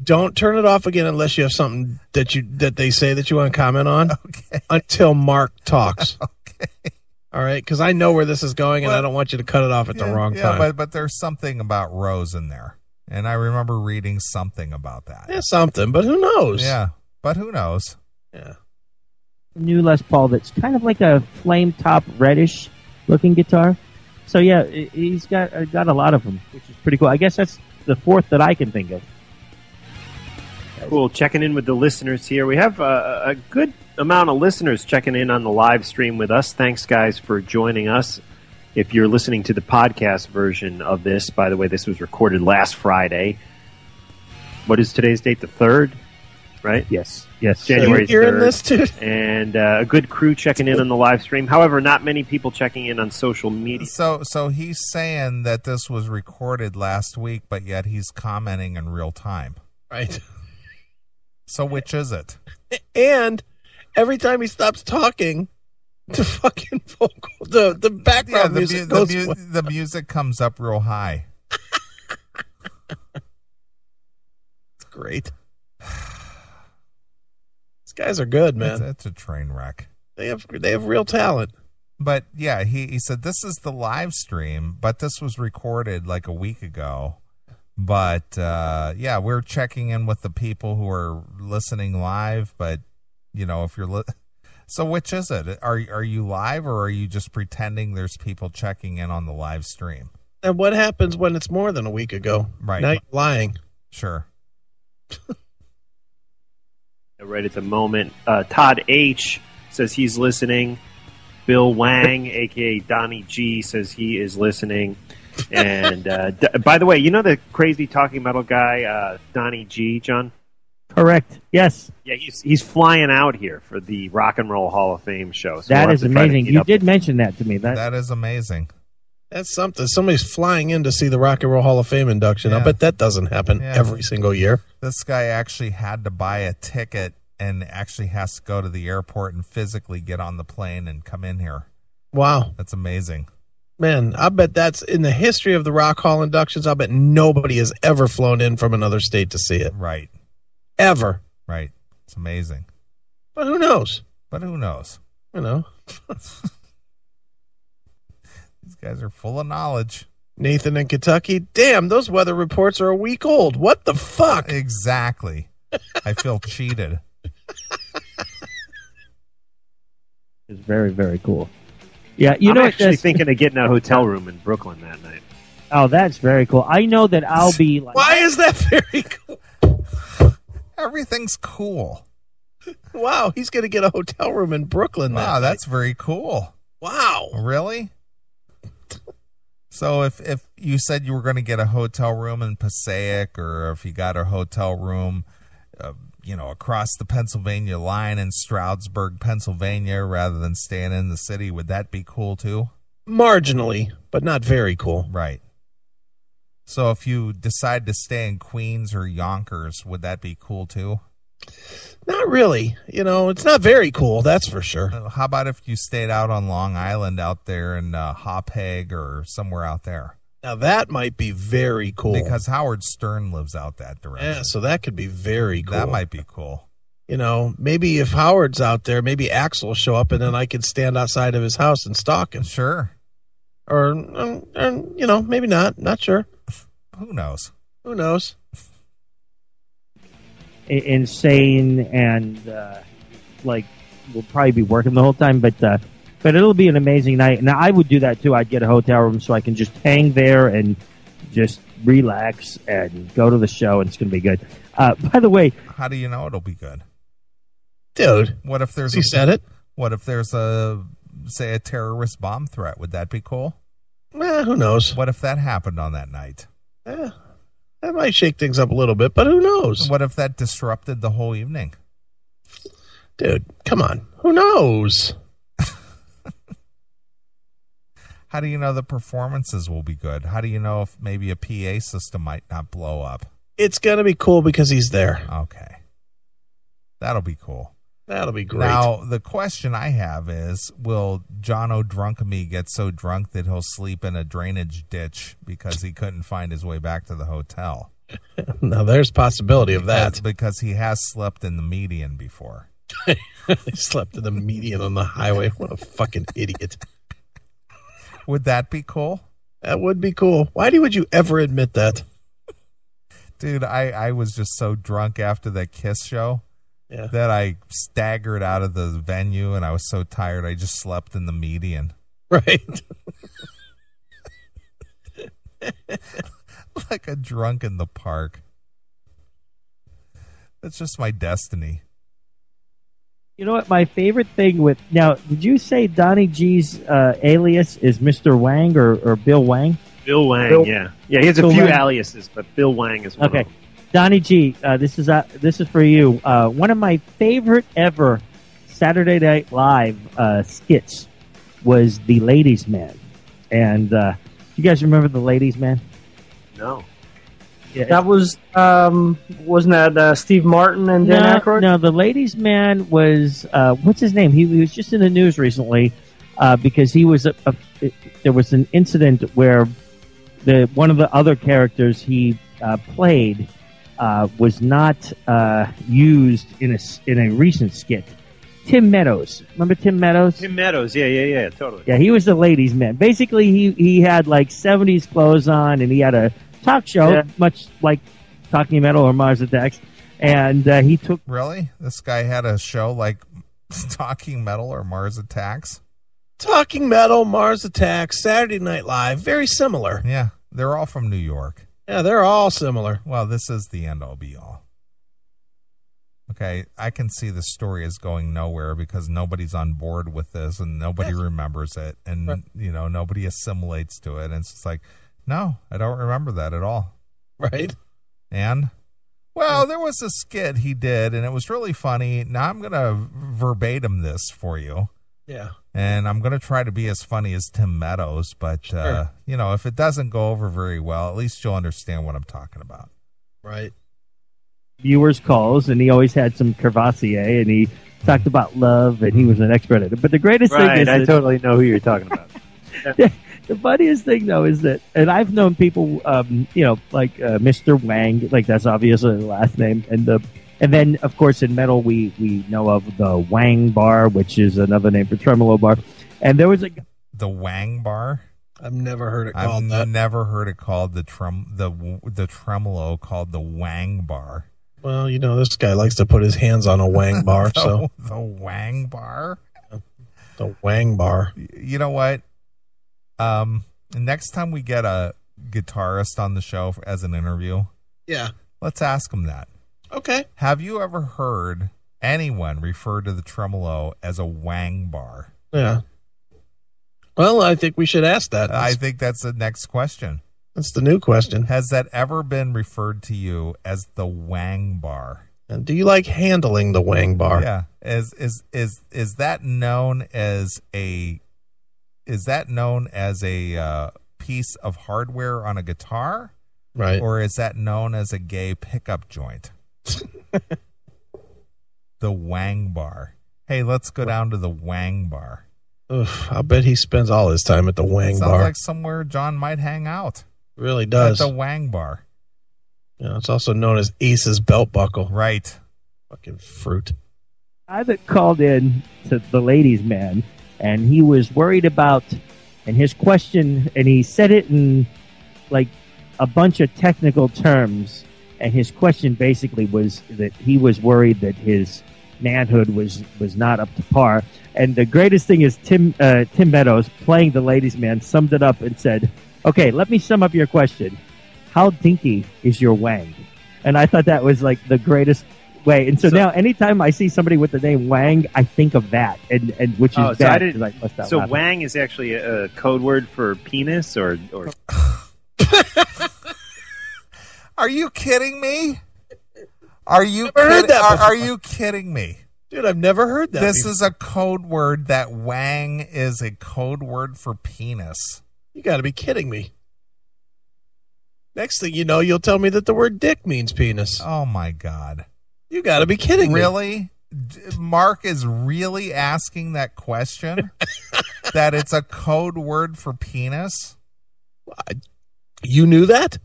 don't turn it off again unless you have something that they say that you want to comment on. Okay. Until Mark talks. Okay. All right, because I know where this is going, and I don't want you to cut it off at the wrong time. Yeah, but there's something about Rose in there, and I remember reading something about that. Yeah, something, but who knows? Yeah, but who knows? Yeah. New Les Paul that's kind of like a flame top reddish looking guitar. So yeah, he's got a lot of them, which is pretty cool. I guess that's the fourth that I can think of. Cool. Checking in with the listeners here. We have a good amount of listeners checking in on the live stream with us. Thanks, guys, for joining us. If you're listening to the podcast version of this, by the way, this was recorded last Friday. What is today's date? The 3rd, right? Yes. January 3rd. You're in this, dude? And a good crew checking in on the live stream. However, not many people checking in on social media. So he's saying that this was recorded last week, but yet he's commenting in real time. Right. So which is it? And every time he stops talking, the fucking vocal, the background music goes. The music comes up real high. It's great. These guys are good, man. It's a train wreck. They have real talent. But yeah, he said this is the live stream, but this was recorded like a week ago. But yeah, we're checking in with the people who are listening live. But you know, if you're so which is it? Are you live, or are you just pretending there's people checking in on the live stream? And what happens when it's more than a week ago? Right. Now you're lying. Sure. Right at the moment. Todd H. says he's listening. Bill Wang, a.k.a. Donnie G., says he is listening. And by the way, you know the crazy talking metal guy, Donnie G., John? Correct. Yes. Yeah, he's flying out here for the Rock and Roll Hall of Fame show. So that is amazing. You did mention that to me. That is amazing. That's something. Somebody's flying in to see the Rock and Roll Hall of Fame induction. Yeah. I bet that doesn't happen every single year. This guy actually had to buy a ticket and actually has to go to the airport and physically get on the plane and come in here. Wow. That's amazing. Man, I bet that's in the history of the Rock Hall inductions. I bet nobody has ever flown in from another state to see it. Right. Ever. Right. It's amazing. But who knows? You know. These guys are full of knowledge. Nathan in Kentucky. Damn, those weather reports are a week old. What the fuck? Exactly. I feel cheated. It's very, very cool. Yeah, I'm actually thinking of getting a hotel room in Brooklyn that night. Oh, that's very cool. I know that I'll be like... Why is that very cool? Everything's cool. Wow, he's going to get a hotel room in Brooklyn. Wow, that's very cool. Wow. Really? So if you said you were going to get a hotel room in Passaic, or if you got a hotel room, across the Pennsylvania line in Stroudsburg, Pennsylvania, rather than staying in the city, would that be cool too? Marginally, but not very cool. Right. So if you decide to stay in Queens or Yonkers, would that be cool too? Not really. It's not very cool, that's for sure. How about if you stayed out on Long Island out there in Hauppauge or somewhere out there? Now that might be very cool. Because Howard Stern lives out that direction. Yeah, so that could be very cool. That might be cool. Maybe if Howard's out there, maybe Axel will show up and then I could stand outside of his house and stalk him. Sure. Or maybe not. Not sure. Who knows? Who knows? Insane and we'll probably be working the whole time, but it'll be an amazing night. Now I would do that too. I'd get a hotel room so I can just hang there and just relax and go to the show, and it's going to be good. By the way, how do you know it'll be good, dude? What if there's said it? What if there's a terrorist bomb threat? Would that be cool? Who knows? What if that happened on that night? That might shake things up a little bit, but who knows? What if that disrupted the whole evening? Dude, come on. Who knows? How do you know the performances will be good? How do you know if maybe a PA system might not blow up? It's going to be cool because he's there. Okay. That'll be cool. That'll be great. Now, the question I have is, will John O'Drunkamy get so drunk that he'll sleep in a drainage ditch because he couldn't find his way back to the hotel? Now, there's possibility of that. Because he has slept in the median before. He slept in the median on the highway. What a fucking idiot. Would that be cool? That would be cool. Why would you ever admit that? Dude, I was just so drunk after that Kiss show. Yeah. That I staggered out of the venue, and I was so tired I just slept in the median. Right. Like a drunk in the park. That's just my destiny. You know what? My favorite thing with now, did you say Donnie G's alias is Mr. Wang or Bill Wang? Bill Wang, yeah. He has Bill a few Wang. aliases, but Bill Wang is one Okay, of them. Donnie G, this is for you. One of my favorite ever Saturday Night Live skits was the Ladies' Man, and you guys remember the Ladies' Man? No. Yeah, That was wasn't that Steve Martin and Dan Aykroyd? No, the Ladies' Man was what's his name? He was just in the news recently because he was there was an incident where one of the other characters he played was not used in a recent skit. Tim Meadows, remember Tim Meadows? Tim Meadows, yeah, totally. Yeah, he was the Ladies' Man. Basically, he had like 70s clothes on, and he had a talk show, much like Talking Metal or Mars Attacks, and he took... Really? This guy had a show like Talking Metal or Mars Attacks? Talking Metal, Mars Attacks, Saturday Night Live, very similar. Yeah, they're all from New York. Yeah, they're all similar. Well, this is the end-all be-all. Okay, I can see the story is going nowhere because nobody's on board with this and nobody remembers it and, nobody assimilates to it. And it's just like, no, I don't remember that at all. Right. And, well, there was a skit he did and it was really funny. Now I'm going to verbatim this for you. Yeah. And I'm going to try to be as funny as Tim Meadows, but, if it doesn't go over very well, at least you'll understand what I'm talking about. Right. Viewers calls, and he always had some Crevassier, and he talked about love, and he was an expert at it. But the greatest thing is I totally know who you're talking about. The funniest thing, though, is that, and I've known people, like Mr. Wang, like that's obviously the last name, and then, of course, in metal, we know of the Wang Bar, which is another name for tremolo bar. And there was the Wang Bar? I've never heard it called that. I've never heard it called the tremolo called the Wang Bar. Well, this guy likes to put his hands on a Wang bar, so. The Wang Bar? The Wang Bar. You know what? Next time we get a guitarist on the show as an interview, let's ask him that. Okay. Have you ever heard anyone refer to the tremolo as a Wang Bar? Yeah. Well, I think we should ask that. I think that's the next question. That's the new question. Has that ever been referred to you as the Wang Bar? And do you like handling the Wang Bar? Yeah. Is that known as a piece of hardware on a guitar? Right. Or is that known as a gay pickup joint? The Wang Bar. Hey, let's go down to the Wang Bar. Oof, I'll bet he spends all his time at the Wang Bar. Sounds like somewhere John might hang out. Really does. At the Wang Bar. Yeah, it's also known as Ace's belt buckle. Right. Fucking fruit. I that called in to the Ladies' Man, and he was worried about, and his question, and he said it in like a bunch of technical terms, and his question basically was that he was worried that his manhood was not up to par. And the greatest thing is Tim Meadows, playing the Ladies' Man, summed it up and said, okay, let me sum up your question. How dinky is your Wang? And I thought that was like the greatest way. And so now anytime I see somebody with the name Wang, I think of that, and which is bad. So Wang is actually a code word for penis or... Are you kidding me? Are you kidding me? Dude, I've never heard that. This is a code word. That Wang is a code word for penis. You got to be kidding me. Next thing you know, you'll tell me that the word dick means penis. Oh, my God. You got to be kidding me. Really? Mark is really asking that question? That it's a code word for penis? You knew that?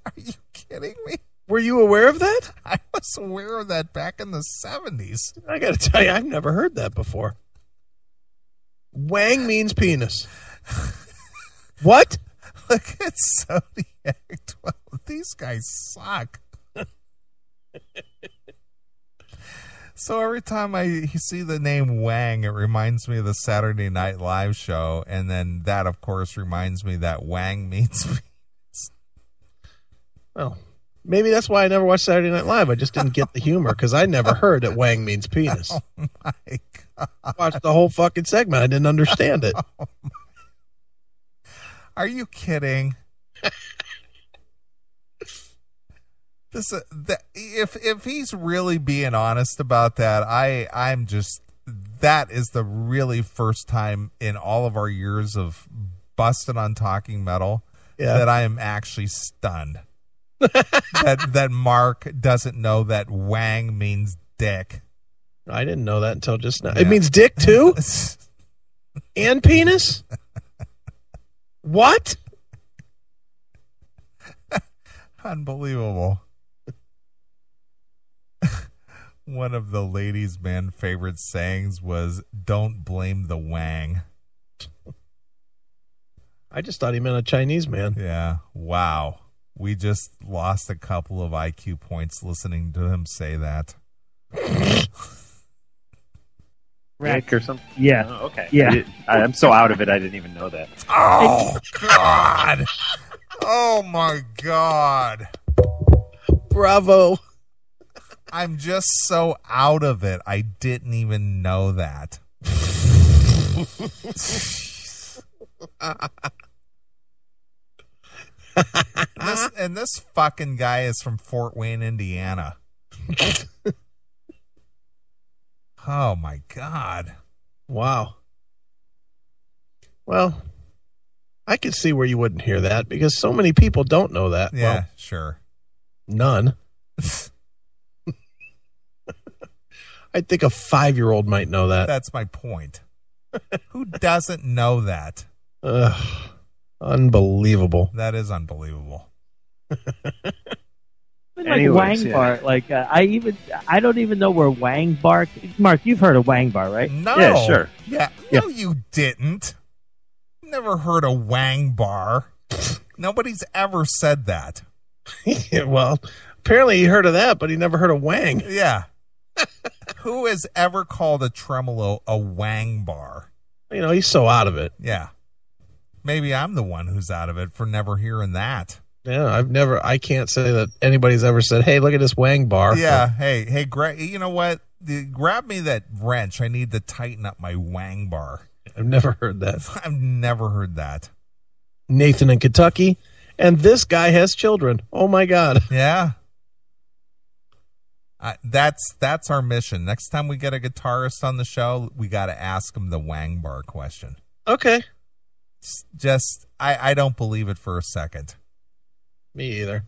Are you kidding me? Were you aware of that? I was aware of that back in the 70s. I got to tell you, I've never heard that before. Wang means penis. What? Look at Zodiac 12. These guys suck. So every time I see the name Wang, it reminds me of the Saturday Night Live show. And then that, of course, reminds me that Wang means penis. Well, Maybe that's why I never watched Saturday Night Live. I just didn't get the humor because I never heard that wang means penis. Oh my God. I watched the whole fucking segment. I didn't understand it. Oh Are you kidding? If he's really being honest about that, I'm just, that is the really first time in all of our years of busting on Talking Metal that I am actually stunned that Mark doesn't know that wang means dick. I didn't know that until just now. Yeah. It means dick too? And penis? What? Unbelievable. One of the ladies' man favorite sayings was, "Don't blame the wang." I just thought he meant a Chinese man. Yeah. Wow. We just lost a couple of IQ points listening to him say that. Rick or something? Yeah. Oh, okay. Yeah. I'm so out of it, I didn't even know that. Oh, God. Oh, my God. Bravo. I'm just so out of it. I didn't even know that. This fucking guy is from Fort Wayne, Indiana. Oh, my God. Wow. Well, I could see where you wouldn't hear that because so many people don't know that. Yeah, well, sure. None. I think a 5-year-old might know that. That's my point. Who doesn't know that? Unbelievable. That is unbelievable. Anyways, Wang Bar, I don't even know where Wang Bar. Mark, you've heard of Wang Bar, right? No. Yeah, sure. Yeah. No, you didn't. Never heard of Wang Bar. Nobody's ever said that. Yeah, well, apparently he heard of that, but he never heard of Wang. Yeah. Who has ever called a tremolo a Wang Bar? You know, he's so out of it. Yeah. Maybe I'm the one who's out of it for never hearing that. Yeah, I can't say that anybody's ever said, hey, look at this Wang Bar. Yeah, hey, you know what? Grab me that wrench. I need to tighten up my Wang Bar. I've never heard that. I've never heard that. Nathan in Kentucky, and this guy has children. Oh, my God. Yeah. That's our mission. Next time we get a guitarist on the show, we got to ask him the Wang Bar question. Okay. Just, I don't believe it for a second. Me either.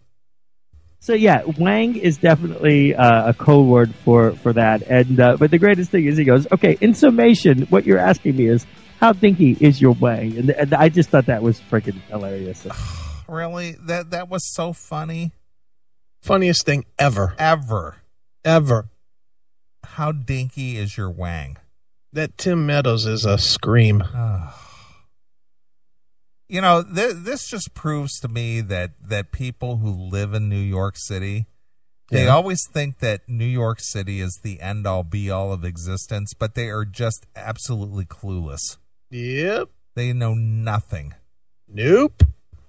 So yeah, Wang is definitely a code word for that. And but the greatest thing is he goes, okay, in summation, what you're asking me is how dinky is your Wang? And I just thought that was freaking hilarious. Really? That was so funny. Funniest thing ever. Ever. How dinky is your Wang? That Tim Meadows is a scream. You know, this just proves to me that people who live in New York City, they always think that New York City is the end-all, be-all of existence, but they are just absolutely clueless. Yep. They know nothing. Nope.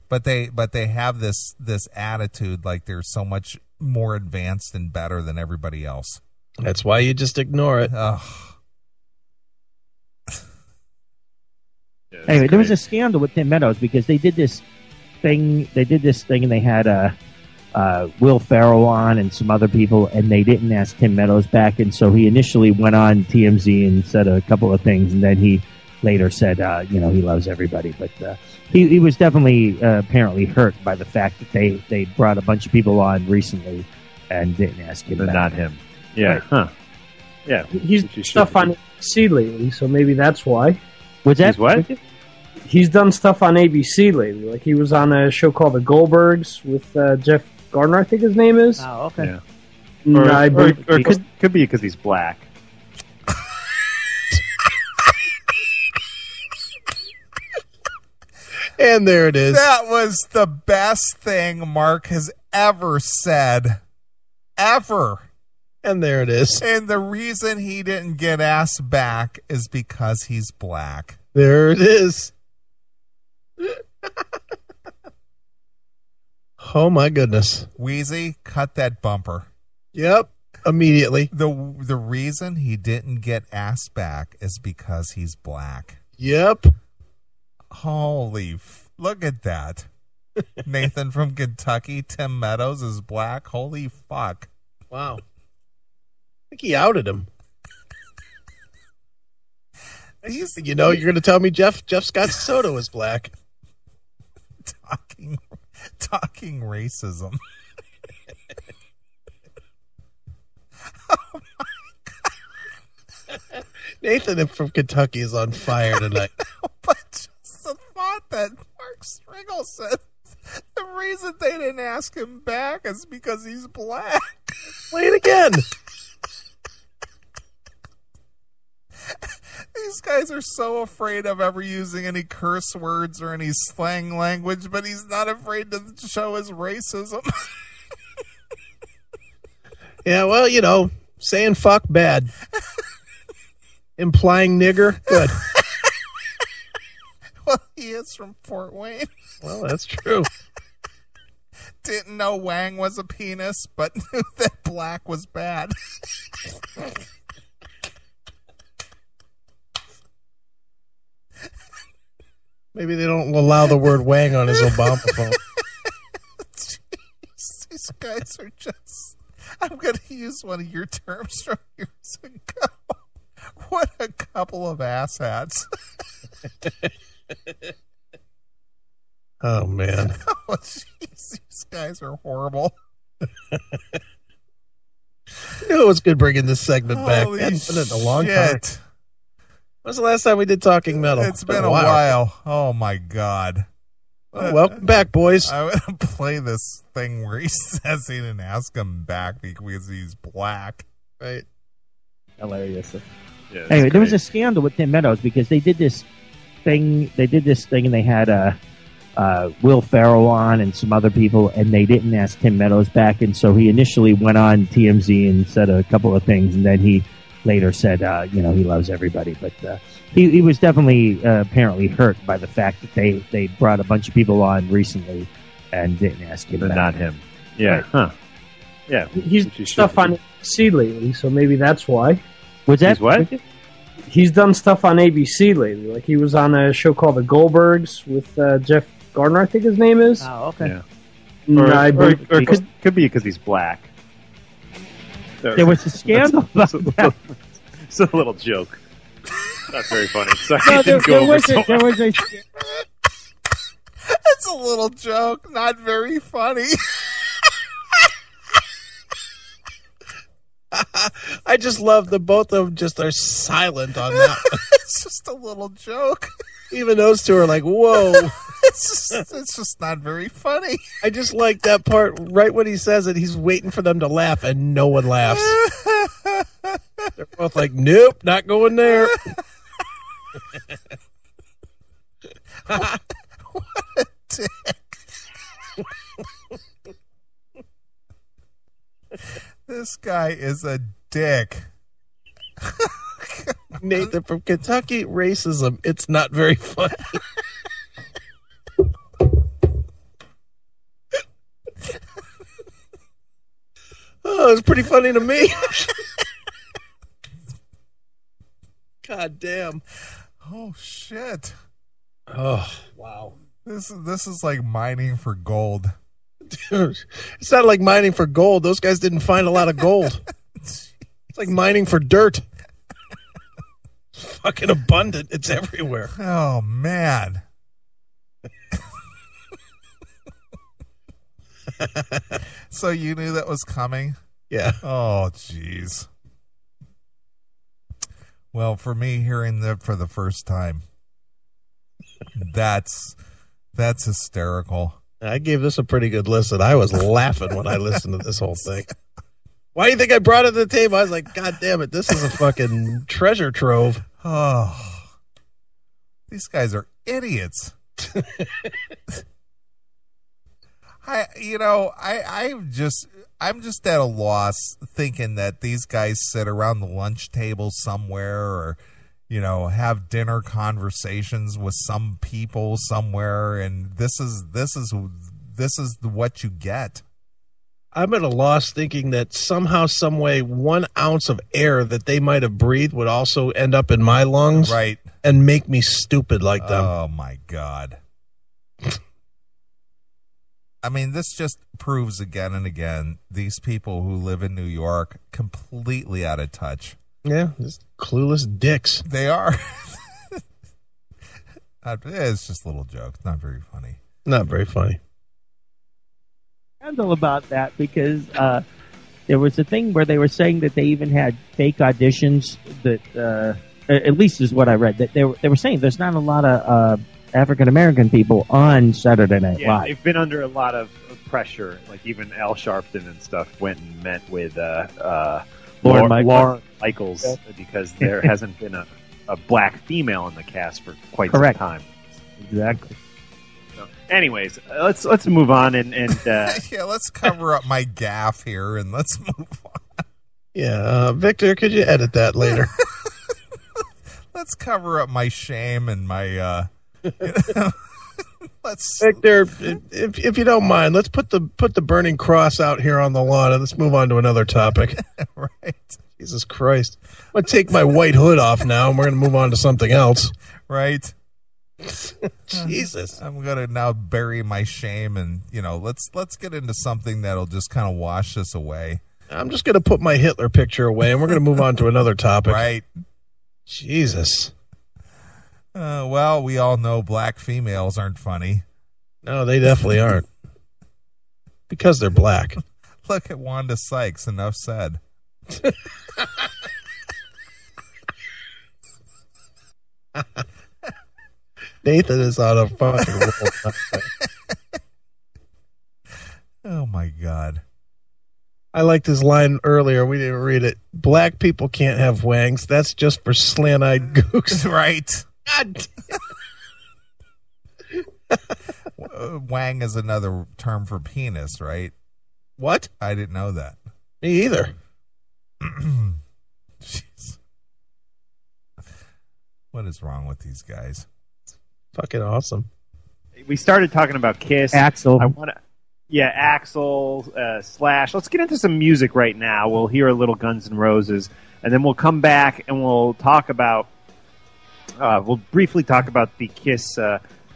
But they have this attitude like they're so much more advanced and better than everybody else. That's why you just ignore it. Ugh. Anyway, there was a scandal with Tim Meadows because they did this thing and they had Will Ferrell on and some other people, and they didn't ask Tim Meadows back, and so he initially went on TMZ and said a couple of things, and then he later said, he loves everybody, but he was definitely apparently hurt by the fact that they brought a bunch of people on recently and didn't ask him but back. not him. Yeah. Right. Huh. Yeah. He's stuff on ABC lately, so maybe that's why. What's that? He's what? He's done stuff on ABC lately. Like he was on a show called The Goldbergs with Jeff Gardner, I think his name is. Oh, okay. Yeah. Or could be because he's black. And there it is. That was the best thing Mark has ever said. Ever. And there it is. And the reason he didn't get asked back is because he's black. There it is. Oh, my goodness. Wheezy, cut that bumper. Yep, immediately. The reason he didn't get asked back is because he's black. Yep. Look at that. Nathan from Kentucky, Tim Meadows is black. Holy fuck. Wow. I think he outed him. You know, you're going to tell me Jeff Scott Soto is black. Talking racism. Oh my God. Nathan from Kentucky is on fire tonight. But just the thought that Mark Striegel said the reason they didn't ask him back is because he's black. Play it again. These guys are so afraid of ever using any curse words or any slang language, but he's not afraid to show his racism. Yeah, well, you know, saying fuck bad. Implying nigger, good. Well, he is from Fort Wayne. Well, that's true. Didn't know Wang was a penis, but knew that black was bad. Maybe they don't allow the word Wang on his Obama phone. Jeez, these guys are just... I'm going to use one of your terms from years ago. What a couple of asshats. Oh, man. Oh, jeez, these guys are horrible. You know, it was good bringing this segment back. Holy Hadn't done it in a long shit. time. When's the last time we did Talking Metal? It's been a while. Oh, my God. Well, welcome back, boys. I'm going to play this thing where he says he didn't ask him back because he's black. Right. Hilarious. Yeah, anyway, there was a scandal with Tim Meadows because they did this thing, and they had Will Ferrell on and some other people, and they didn't ask Tim Meadows back, and so he initially went on TMZ and said a couple of things, and then he later said, he loves everybody, but he was definitely apparently hurt by the fact that they brought a bunch of people on recently and didn't ask him but back. not him. Yeah. Right. Huh. Yeah. He's done stuff on ABC lately, so maybe that's why. Was that He's what? He's done stuff on ABC lately. Like he was on a show called The Goldbergs with Jeff Gardner, I think his name is. Oh, okay. Yeah. Or it could be because he's black. There was a scandal about that. It's a little joke. Not very funny. Sorry, No, it didn't go over so there well. was a It's a little joke, not very funny. I just love the both of them just are silent on that one. It's just a little joke. Even those two are like, whoa. It's just not very funny. I just like that part right when he says it. He's waiting for them to laugh, and no one laughs. They're both like, nope, not going there. What a dick. This guy is a dick. Nathan from Kentucky, racism. It's not very funny. Oh, it's pretty funny to me. God damn. Oh shit. Oh, wow. This is like mining for gold. Dude, it's not like mining for gold. Those guys didn't find a lot of gold. It's like mining for dirt. It's fucking abundant. It's everywhere. Oh man. So you knew that was coming? Yeah. Oh jeez. Well, for me, hearing that for the first time, that's hysterical. I gave this a pretty good listen. I was laughing when I listened to this whole thing. Why do you think I brought it to the table? I was like, God damn it, this is a fucking treasure trove. Oh, these guys are idiots. I'm just at a loss thinking that these guys sit around the lunch table somewhere or, have dinner conversations with some people somewhere. And this is this is what you get. I'm at a loss thinking that somehow, some way, 1 ounce of air that they might have breathed would also end up in my lungs, right, and make me stupid like them. Oh my God! I mean, this just proves again and again these people who live in New York completely out of touch. Yeah, just clueless dicks. They are. It's just a little joke. Not very funny. Not very funny. Scandal about that because there was a thing where they were saying that they even had fake auditions that at least is what I read, that they were saying there's not a lot of African American people on Saturday Night Live. They've been under a lot of pressure. Like even Al Sharpton and stuff went and met with Lauren Michaels because there hasn't been a black female in the cast for quite Correct. some time. Exactly. So, anyways, let's move on and yeah, let's cover up my gaffe here and let's move on. Yeah, Victor, could you edit that later? Let's cover up my shame and my. Let's Victor, if you don't mind, let's put the burning cross out here on the lawn and let's move on to another topic. Right. Jesus Christ. I'm going to take my white hood off now and we're going to move on to something else. Right. Jesus. I'm going to now bury my shame and, let's get into something that'll just kind of wash this away. I'm just going to put my Hitler picture away and we're going to move on to another topic. Right. Jesus. Well, we all know black females aren't funny. No, they definitely aren't. Because they're black. Look at Wanda Sykes. Enough said. Nathan is on a fucking roll. Oh, my God. I liked his line earlier. We didn't read it. Black people can't have wangs. That's just for slant-eyed gooks. Right. God Wang is another term for penis, right? What? I didn't know that. Me either. Jeez. What is wrong with these guys? Fucking awesome. we started talking about Kiss. Axl. I want to. Yeah, Axl, Slash. Let's get into some music right now. We'll hear a little Guns N' Roses, and then we'll come back and we'll talk about. We'll briefly talk about the Kiss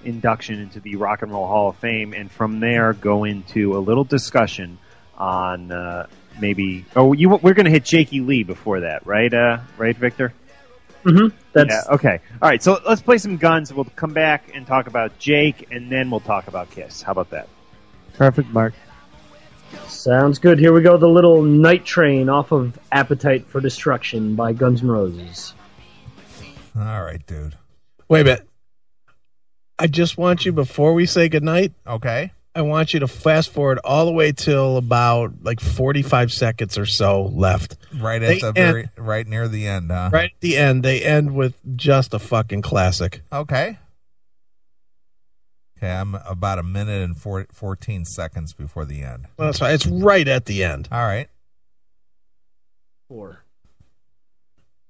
induction into the Rock and Roll Hall of Fame, and from there go into a little discussion on maybe. Oh, we're going to hit Jakey Lee before that, right? Right, Victor? Mm-hmm. Yeah, okay. All right, so let's play some Guns. We'll come back and talk about Jake, and then we'll talk about Kiss. How about that? Perfect, Mark. Sounds good. Here we go. The little Night Train off of Appetite for Destruction by Guns N' Roses. All right, dude. Wait a minute. I just want you, before we say goodnight, okay, I want you to fast forward all the way till about like 45 seconds or so left. Right at right near the end, huh? Right at the end. They end with just a fucking classic. Okay. Okay, I'm about a minute and 14 seconds before the end. Well, that's right. It's right at the end. All right. 4.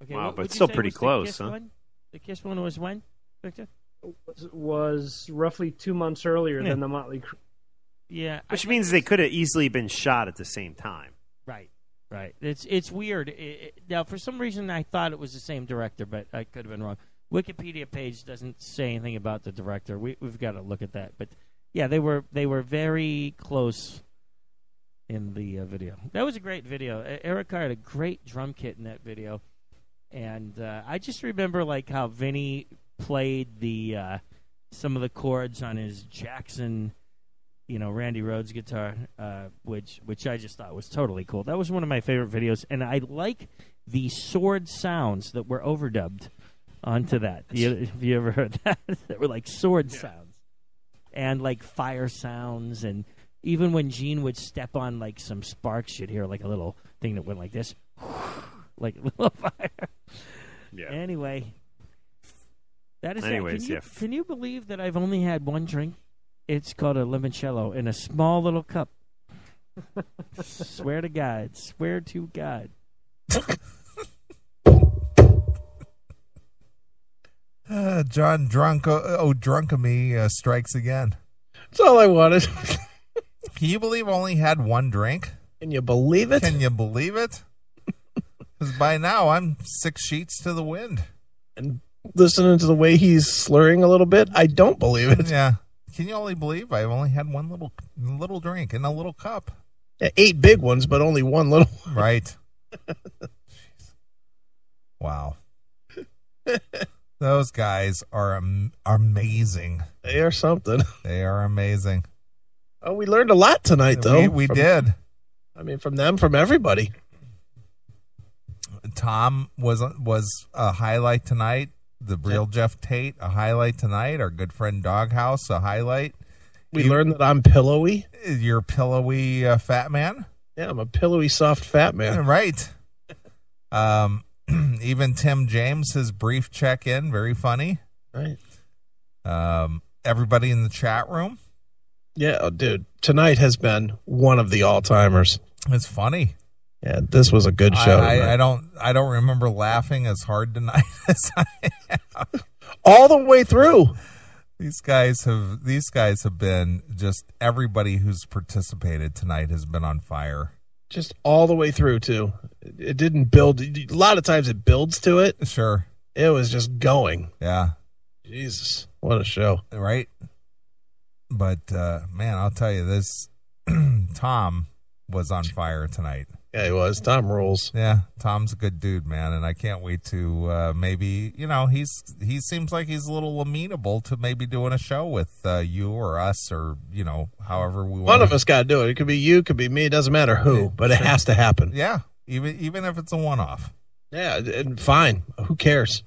Okay, wow, what but would you still say pretty was the close, Kiss huh? one? The Kiss one was when, Victor? Was roughly 2 months earlier Yeah. than the Motley Crue. Yeah. Which means they could have easily been shot at the same time. Right. Right. It's weird. Now, for some reason, I thought it was the same director, but I could have been wrong. Wikipedia page doesn't say anything about the director. We've got to look at that. But yeah, they were very close in the video. That was a great video. Eric Carr had a great drum kit in that video, and I just remember like how Vinny played the some of the chords on his Jackson, Randy Rhoads guitar, which I just thought was totally cool. That was one of my favorite videos, and I like the sword sounds that were overdubbed onto that. Have you ever heard that? That were like sword sounds and like fire sounds, and even when Gene would step on like some sparks, you'd hear like a little thing that went like this, like a little fire. Yeah. Anyway, that is. Anyways, can you believe that I've only had one drink? It's called a limoncello in a small little cup. Swear to God. Swear to God. John Drunk of me strikes again. That's all I wanted. Can you believe I only had one drink? Can you believe it? Can you believe it? Because by now I'm 6 sheets to the wind. And listening to the way he's slurring a little bit, I don't believe it. Yeah. Can you only believe I only had one little drink in a little cup? Yeah, 8 big ones, but only one little one. Right. Wow. Those guys are amazing. They are something. They are amazing. Oh, we learned a lot tonight, though. We did. I mean, from them, from everybody. Tom was a highlight tonight. The real Jeff Tate, a highlight tonight. Our good friend Doghouse, a highlight. We learned that I'm pillowy. You're pillowy fat man? Yeah, I'm a pillowy, soft fat man. Right. Even Tim James, his brief check-in, very funny. Right. Everybody in the chat room. Yeah, oh, dude. Tonight has been one of the all-timers. It's funny. Yeah, this was a good show. I don't remember laughing as hard tonight as I have. All the way through. These guys have been just everybody who's participated tonight has been on fire. Just all the way through too. It didn't build. A lot of times it builds to it. Sure. It was just going. Yeah. Jesus, what a show. Right. But man, I'll tell you this. Tom was on fire tonight. Yeah, he was. Tom rules. Yeah, Tom's a good dude, man, and I can't wait to maybe, he seems like he's a little amenable to maybe doing a show with you or us or, however we want. One of us got to do it. It could be you, could be me. It doesn't matter who, but it has to happen. Yeah, even if it's a one-off. Yeah, and fine. Who cares?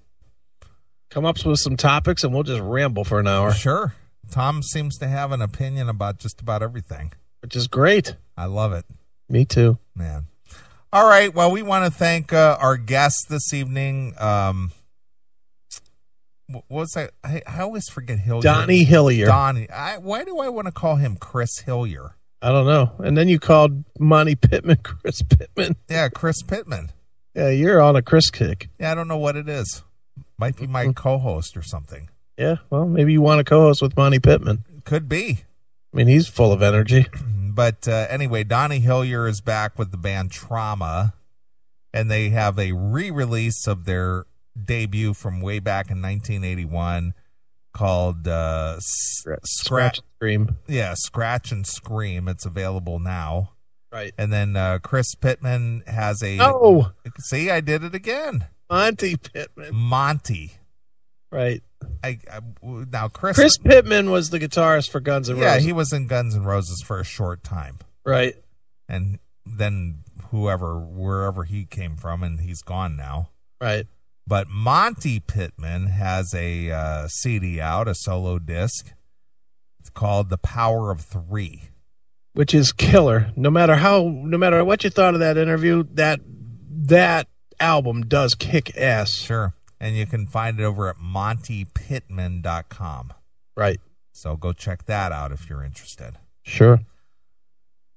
Come up with some topics and we'll just ramble for an hour. Sure. Tom seems to have an opinion about just about everything. Which is great. I love it. Me too. Man. All right. Well, we want to thank our guests this evening. What was that? I always forget Hillier. Donnie Hillier. Donnie. Why do I want to call him Chris Hillier? I don't know. And then you called Monty Pittman Chris Pittman. Yeah, Chris Pittman. Yeah, you're on a Chris kick. Yeah, I don't know what it is. Might be my co-host or something. Yeah, well, maybe you want to co-host with Monty Pittman. Could be. I mean, he's full of energy. But anyway, Donnie Hillier is back with the band Trauma, and they have a re-release of their debut from way back in 1981 called Scratch and Scream. Yeah, Scratch and Scream. It's available now. Right. And then Chris Pittman has a... Oh! See, I did it again. Monty Pittman. Monty. Right. Now Chris Pittman was the guitarist for Guns N' Roses. Yeah, he was in Guns N' Roses for a short time. Right. And then wherever he came from, and he's gone now. Right. But Monty Pittman has a CD out, a solo disc. It's called The Power of Three. Which is killer. No matter what you thought of that interview, that album does kick ass. Sure. And you can find it over at montypittman.com. Right. So go check that out if you're interested. Sure.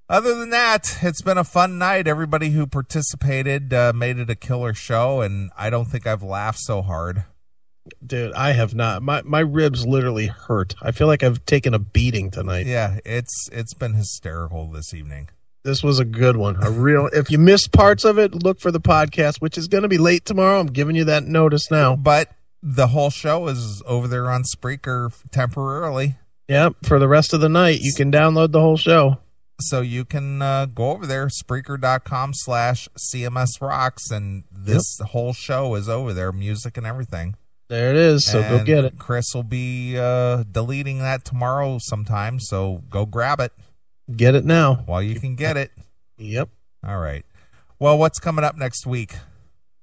Other than that, it's been a fun night. Everybody who participated made it a killer show, and I don't think I've laughed so hard. Dude, I have not. My ribs literally hurt. I feel like I've taken a beating tonight. Yeah, it's been hysterical this evening. This was a good one. If you missed parts of it, look for the podcast, which is going to be late tomorrow. I'm giving you that notice now. But the whole show is over there on Spreaker temporarily. Yep, for the rest of the night. You can download the whole show. So you can go over there, Spreaker.com/CMSRocks, and this whole show is over there, music and everything. There it is, so go get it. Chris will be deleting that tomorrow sometime, so go grab it. Get it now. While you can get it. Yep. All right. Well, what's coming up next week?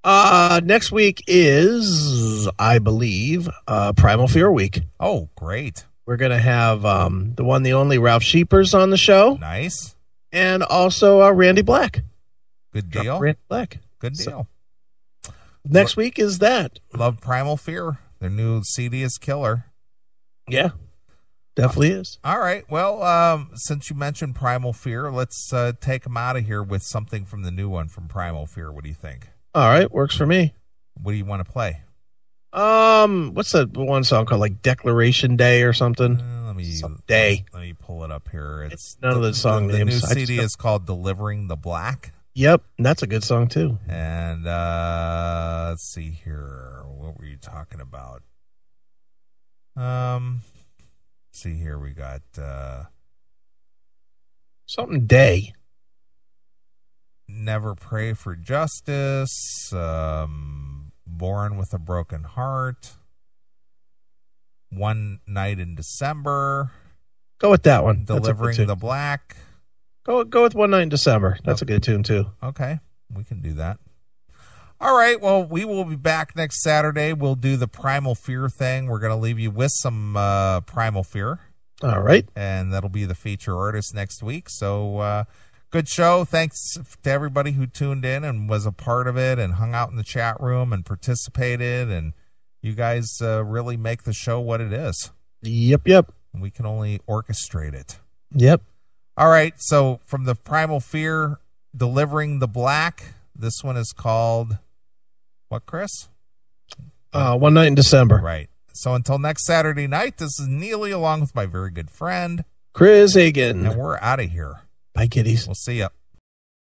Next week is, I believe, Primal Fear Week. Oh, great. We're going to have the one, the only Ralph Sheepers on the show. Nice. And also Randy Black. Good deal. Randy Black. Good deal. So, next week is that. Love Primal Fear. Their new CD is killer. Yeah. Definitely is. All right. Well, since you mentioned Primal Fear, let's take them out of here with something from the new one from Primal Fear. What do you think? All right. Works for me. What do you want to play? What's that one song called? Like Declaration Day or something? Let Someday. Let me pull it up here. It's none of the song the names. new CD is called "Delivering the Black." Yep, that's a good song too. And let's see here. What were you talking about? Let's see here. We got something day. Never Pray for Justice. Born with a Broken Heart. One Night in December. Go with that one. Delivering the Black. Go with One Night in December. That's a good tune too. Okay, we can do that. All right, well, we will be back next Saturday. We'll do the Primal Fear thing. We're going to leave you with some Primal Fear. All right. And that'll be the feature artist next week. So good show. Thanks to everybody who tuned in and was a part of it and hung out in the chat room and participated. And you guys really make the show what it is. Yep. We can only orchestrate it. Yep. All right, so from the Primal Fear, Delivering the Black, this one is called, what, Chris? One Night in December. Right. So until next Saturday night, this is Neeley along with my very good friend, Chris Hagan. and we're out of here. Bye, kiddies. We'll see ya.